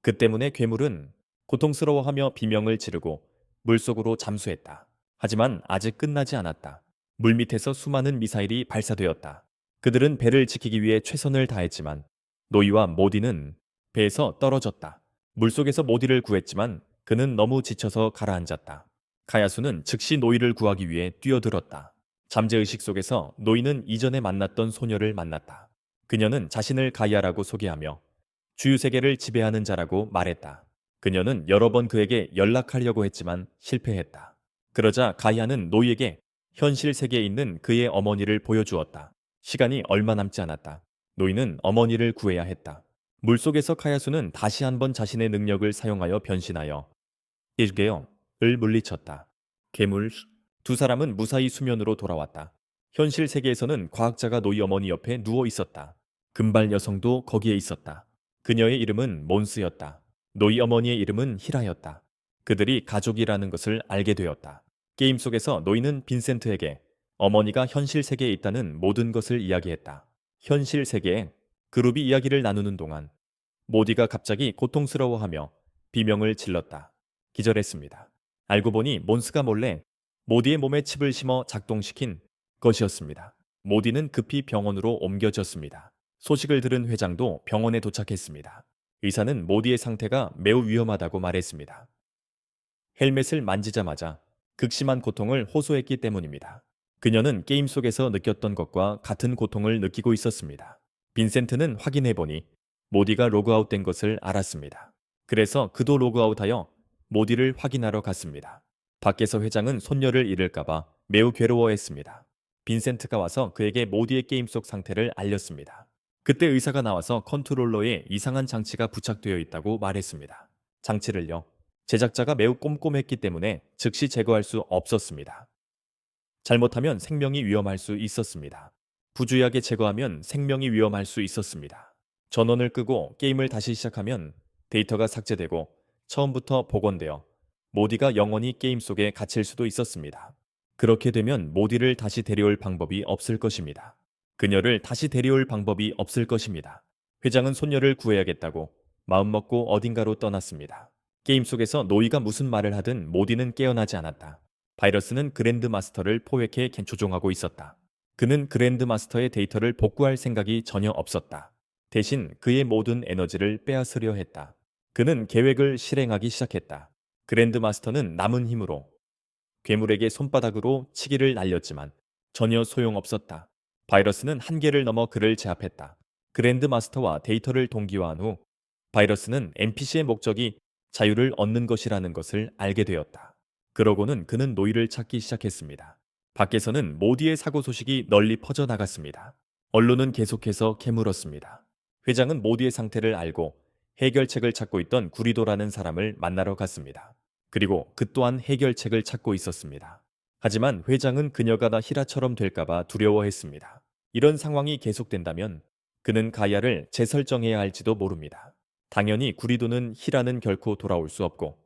그 때문에 괴물은 고통스러워하며 비명을 지르고 물속으로 잠수했다. 하지만 아직 끝나지 않았다. 물밑에서 수많은 미사일이 발사되었다. 그들은 배를 지키기 위해 최선을 다했지만 노이와 모디는 배에서 떨어졌다. 물속에서 모디를 구했지만 그는 너무 지쳐서 가라앉았다. 카야수는 즉시 노이를 구하기 위해 뛰어들었다. 잠재의식 속에서 노이는 이전에 만났던 소녀를 만났다. 그녀는 자신을 가이아라고 소개하며 주유세계를 지배하는 자라고 말했다. 그녀는 여러 번 그에게 연락하려고 했지만 실패했다. 그러자 가이아는 노이에게 현실 세계에 있는 그의 어머니를 보여주었다. 시간이 얼마 남지 않았다. 노이는 어머니를 구해야 했다. 물속에서 카야수는 다시 한번 자신의 능력을 사용하여 변신하여 일개영을 물리쳤다. 괴물 두 사람은 무사히 수면으로 돌아왔다. 현실 세계에서는 과학자가 노이 어머니 옆에 누워 있었다. 금발 여성도 거기에 있었다. 그녀의 이름은 몬스였다. 노이 어머니의 이름은 히라였다. 그들이 가족이라는 것을 알게 되었다. 게임 속에서 노이는 빈센트에게 어머니가 현실 세계에 있다는 모든 것을 이야기했다. 현실 세계에 그룹이 이야기를 나누는 동안 모디가 갑자기 고통스러워하며 비명을 질렀다. 기절했습니다. 알고 보니 몬스가 몰래 모디의 몸에 칩을 심어 작동시킨 것이었습니다. 모디는 급히 병원으로 옮겨졌습니다. 소식을 들은 회장도 병원에 도착했습니다. 의사는 모디의 상태가 매우 위험하다고 말했습니다. 헬멧을 만지자마자 극심한 고통을 호소했기 때문입니다. 그녀는 게임 속에서 느꼈던 것과 같은 고통을 느끼고 있었습니다. 빈센트는 확인해보니 모디가 로그아웃된 것을 알았습니다. 그래서 그도 로그아웃하여 모디를 확인하러 갔습니다. 밖에서 회장은 손녀를 잃을까봐 매우 괴로워했습니다. 빈센트가 와서 그에게 모디의 게임 속 상태를 알렸습니다. 그때 의사가 나와서 컨트롤러에 이상한 장치가 부착되어 있다고 말했습니다. 장치를요. 제작자가 매우 꼼꼼했기 때문에 즉시 제거할 수 없었습니다. 잘못하면 생명이 위험할 수 있었습니다. 부주의하게 제거하면 생명이 위험할 수 있었습니다. 전원을 끄고 게임을 다시 시작하면 데이터가 삭제되고 처음부터 복원되어 모디가 영원히 게임 속에 갇힐 수도 있었습니다. 그렇게 되면 모디를 다시 데려올 방법이 없을 것입니다. 그녀를 다시 데려올 방법이 없을 것입니다. 회장은 손녀를 구해야겠다고 마음먹고 어딘가로 떠났습니다. 게임 속에서 노이가 무슨 말을 하든 모디는 깨어나지 않았다. 바이러스는 그랜드 마스터를 포획해 조종하고 있었다. 그는 그랜드 마스터의 데이터를 복구할 생각이 전혀 없었다. 대신 그의 모든 에너지를 빼앗으려 했다. 그는 계획을 실행하기 시작했다. 그랜드 마스터는 남은 힘으로 괴물에게 손바닥으로 치기를 날렸지만 전혀 소용없었다. 바이러스는 한계를 넘어 그를 제압했다. 그랜드 마스터와 데이터를 동기화한 후 바이러스는 NPC의 목적이 자유를 얻는 것이라는 것을 알게 되었다. 그러고는 그는 노이를 찾기 시작했습니다. 밖에서는 모디의 사고 소식이 널리 퍼져나갔습니다. 언론은 계속해서 캐물었습니다. 회장은 모디의 상태를 알고 해결책을 찾고 있던 구리도라는 사람을 만나러 갔습니다. 그리고 그 또한 해결책을 찾고 있었습니다. 하지만 회장은 그녀가 다 히라처럼 될까봐 두려워했습니다. 이런 상황이 계속된다면 그는 가야를 재설정해야 할지도 모릅니다. 당연히 구리도는 히라는 결코 돌아올 수 없고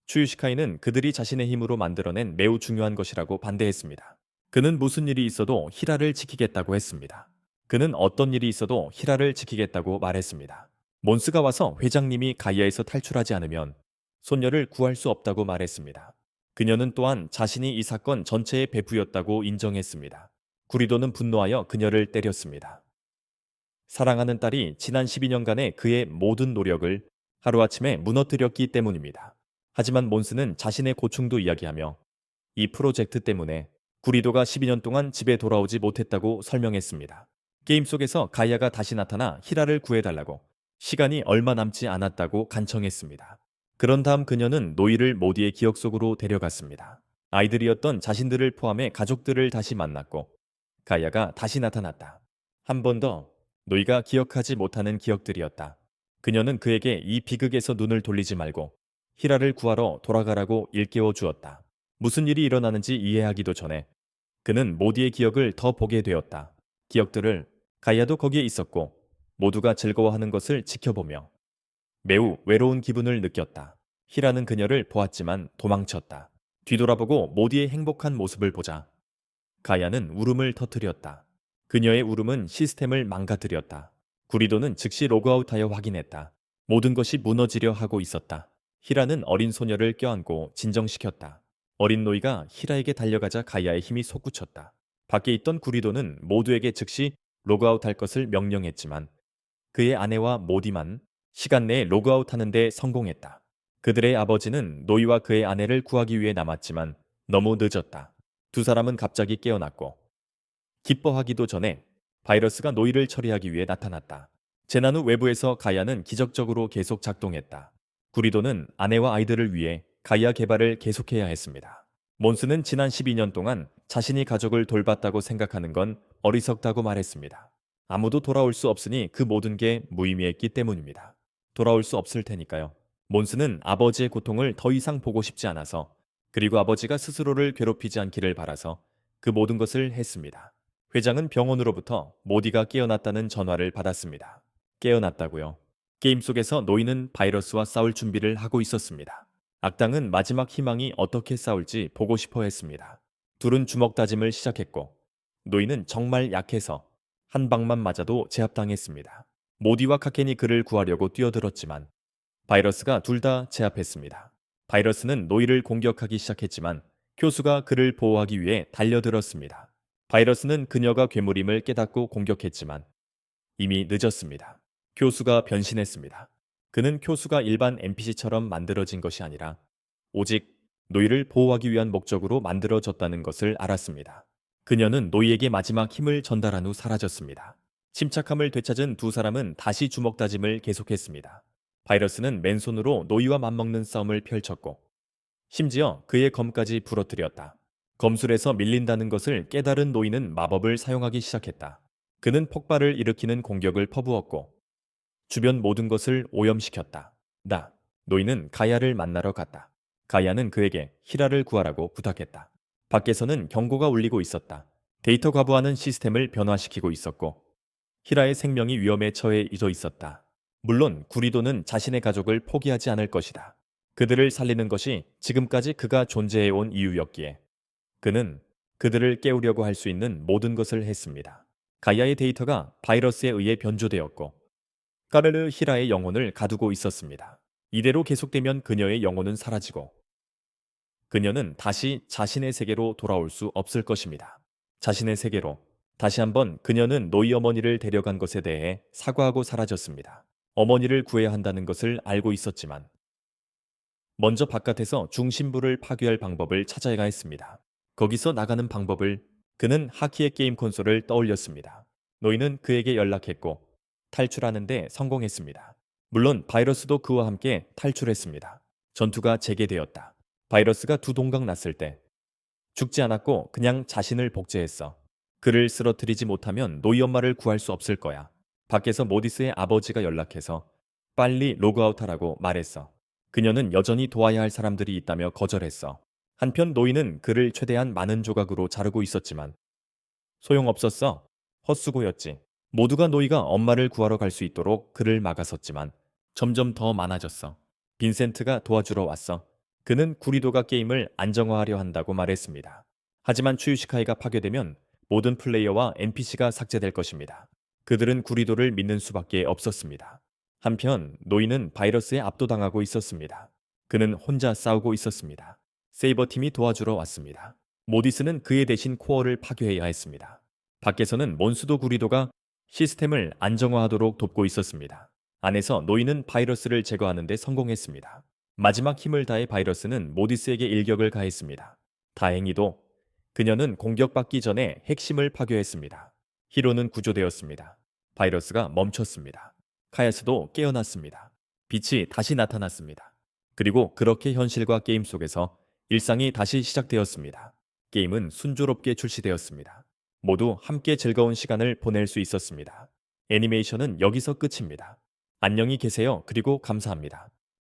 추유시카이는 그들이 자신의 힘으로 만들어낸 매우 중요한 것이라고 반대했습니다. 그는 무슨 일이 있어도 히라를 지키겠다고 했습니다. 그는 어떤 일이 있어도 히라를 지키겠다고 말했습니다. 몬스가 와서 회장님이 가이아에서 탈출하지 않으면 손녀를 구할 수 없다고 말했습니다. 그녀는 또한 자신이 이 사건 전체의 배후였다고 인정했습니다. 구리도는 분노하여 그녀를 때렸습니다. 사랑하는 딸이 지난 12년간의 그의 모든 노력을 하루아침에 무너뜨렸기 때문입니다. 하지만 몬스는 자신의 고충도 이야기하며 이 프로젝트 때문에 구리도가 12년 동안 집에 돌아오지 못했다고 설명했습니다. 게임 속에서 가이아가 다시 나타나 히라를 구해달라고 시간이 얼마 남지 않았다고 간청했습니다. 그런 다음 그녀는 노이를 모디의 기억 속으로 데려갔습니다. 아이들이었던 자신들을 포함해 가족들을 다시 만났고 가이아가 다시 나타났다. 한 번 더 노이가 기억하지 못하는 기억들이었다. 그녀는 그에게 이 비극에서 눈을 돌리지 말고 히라를 구하러 돌아가라고 일깨워 주었다. 무슨 일이 일어나는지 이해하기도 전에 그는 모디의 기억을 더 보게 되었다. 기억들을 가이아도 거기에 있었고 모두가 즐거워하는 것을 지켜보며 매우 외로운 기분을 느꼈다. 히라는 그녀를 보았지만 도망쳤다. 뒤돌아보고 모디의 행복한 모습을 보자 가야는 울음을 터뜨렸다. 그녀의 울음은 시스템을 망가뜨렸다. 구리도는 즉시 로그아웃하여 확인했다. 모든 것이 무너지려 하고 있었다. 히라는 어린 소녀를 껴안고 진정시켰다. 어린 노이가 히라에게 달려가자 가야의 힘이 솟구쳤다. 밖에 있던 구리도는 모두에게 즉시 로그아웃할 것을 명령했지만 그의 아내와 모디만 시간 내에 로그아웃하는 데 성공했다. 그들의 아버지는 노이와 그의 아내를 구하기 위해 남았지만 너무 늦었다. 두 사람은 갑자기 깨어났고 기뻐하기도 전에 바이러스가 노이를 처리하기 위해 나타났다. 재난 후 외부에서 가야는 기적적으로 계속 작동했다. 구리도는 아내와 아이들을 위해 가야 개발을 계속해야 했습니다. 몬스는 지난 12년 동안 자신이 가족을 돌봤다고 생각하는 건 어리석다고 말했습니다. 아무도 돌아올 수 없으니 그 모든 게 무의미했기 때문입니다. 돌아올 수 없을 테니까요. 몬스는 아버지의 고통을 더 이상 보고 싶지 않아서 그리고 아버지가 스스로를 괴롭히지 않기를 바라서 그 모든 것을 했습니다. 회장은 병원으로부터 모디가 깨어났다는 전화를 받았습니다. 깨어났다고요? 게임 속에서 노이는 바이러스와 싸울 준비를 하고 있었습니다. 악당은 마지막 희망이 어떻게 싸울지 보고 싶어 했습니다. 둘은 주먹 다짐을 시작했고 노이는 정말 약해서 한 방만 맞아도 제압당했습니다. 모디와 카켄이 그를 구하려고 뛰어들었지만 바이러스가 둘 다 제압했습니다. 바이러스는 노이를 공격하기 시작했지만 교수가 그를 보호하기 위해 달려들었습니다. 바이러스는 그녀가 괴물임을 깨닫고 공격했지만 이미 늦었습니다. 교수가 변신했습니다. 그는 교수가 일반 NPC처럼 만들어진 것이 아니라 오직 노이를 보호하기 위한 목적으로 만들어졌다는 것을 알았습니다. 그녀는 노이에게 마지막 힘을 전달한 후 사라졌습니다. 침착함을 되찾은 두 사람은 다시 주먹 다짐을 계속했습니다. 바이러스는 맨손으로 노이와 맞먹는 싸움을 펼쳤고 심지어 그의 검까지 부러뜨렸다. 검술에서 밀린다는 것을 깨달은 노이는 마법을 사용하기 시작했다. 그는 폭발을 일으키는 공격을 퍼부었고 주변 모든 것을 오염시켰다. 노이는 가야를 만나러 갔다. 가야는 그에게 히라를 구하라고 부탁했다. 밖에서는 경고가 울리고 있었다. 데이터 과부하는 시스템을 변화시키고 있었고 히라의 생명이 위험에 처해져 있었다. 물론 구리도는 자신의 가족을 포기하지 않을 것이다. 그들을 살리는 것이 지금까지 그가 존재해온 이유였기에 그는 그들을 깨우려고 할 수 있는 모든 것을 했습니다. 가이아의 데이터가 바이러스에 의해 변조되었고 까르르 히라의 영혼을 가두고 있었습니다. 이대로 계속되면 그녀의 영혼은 사라지고 그녀는 다시 자신의 세계로 돌아올 수 없을 것입니다. 자신의 세계로 다시 한번 그녀는 노이 어머니를 데려간 것에 대해 사과하고 사라졌습니다. 어머니를 구해야 한다는 것을 알고 있었지만 먼저 바깥에서 중심부를 파괴할 방법을 찾아야 했습니다. 거기서 나가는 방법을 그는 하키의 게임 콘솔을 떠올렸습니다. 노이는 그에게 연락했고 탈출하는 데 성공했습니다. 물론 바이러스도 그와 함께 탈출했습니다. 전투가 재개되었다. 바이러스가 두 동강 났을 때 죽지 않았고 그냥 자신을 복제했어. 그를 쓰러뜨리지 못하면 노이 엄마를 구할 수 없을 거야. 밖에서 모디스의 아버지가 연락해서 빨리 로그아웃하라고 말했어. 그녀는 여전히 도와야 할 사람들이 있다며 거절했어. 한편 노이는 그를 최대한 많은 조각으로 자르고 있었지만 소용없었어. 헛수고였지. 모두가 노이가 엄마를 구하러 갈 수 있도록 그를 막아섰지만 점점 더 많아졌어. 빈센트가 도와주러 왔어. 그는 구리도가 게임을 안정화하려 한다고 말했습니다. 하지만 추유시카이가 파괴되면 모든 플레이어와 NPC가 삭제될 것입니다. 그들은 구리도를 믿는 수밖에 없었습니다. 한편 노이는 바이러스에 압도당하고 있었습니다. 그는 혼자 싸우고 있었습니다. 세이버팀이 도와주러 왔습니다. 모디스는 그의 대신 코어를 파괴해야 했습니다. 밖에서는 몬스도 구리도가 시스템을 안정화하도록 돕고 있었습니다. 안에서 노이는 바이러스를 제거하는 데 성공했습니다. 마지막 힘을 다해 바이러스는 모디스에게 일격을 가했습니다. 다행히도 그녀는 공격받기 전에 핵심을 파괴했습니다. 히로는 구조되었습니다. 바이러스가 멈췄습니다. 카야스도 깨어났습니다. 빛이 다시 나타났습니다. 그리고 그렇게 현실과 게임 속에서 일상이 다시 시작되었습니다. 게임은 순조롭게 출시되었습니다. 모두 함께 즐거운 시간을 보낼 수 있었습니다. 애니메이션은 여기서 끝입니다. 안녕히 계세요. 그리고 감사합니다.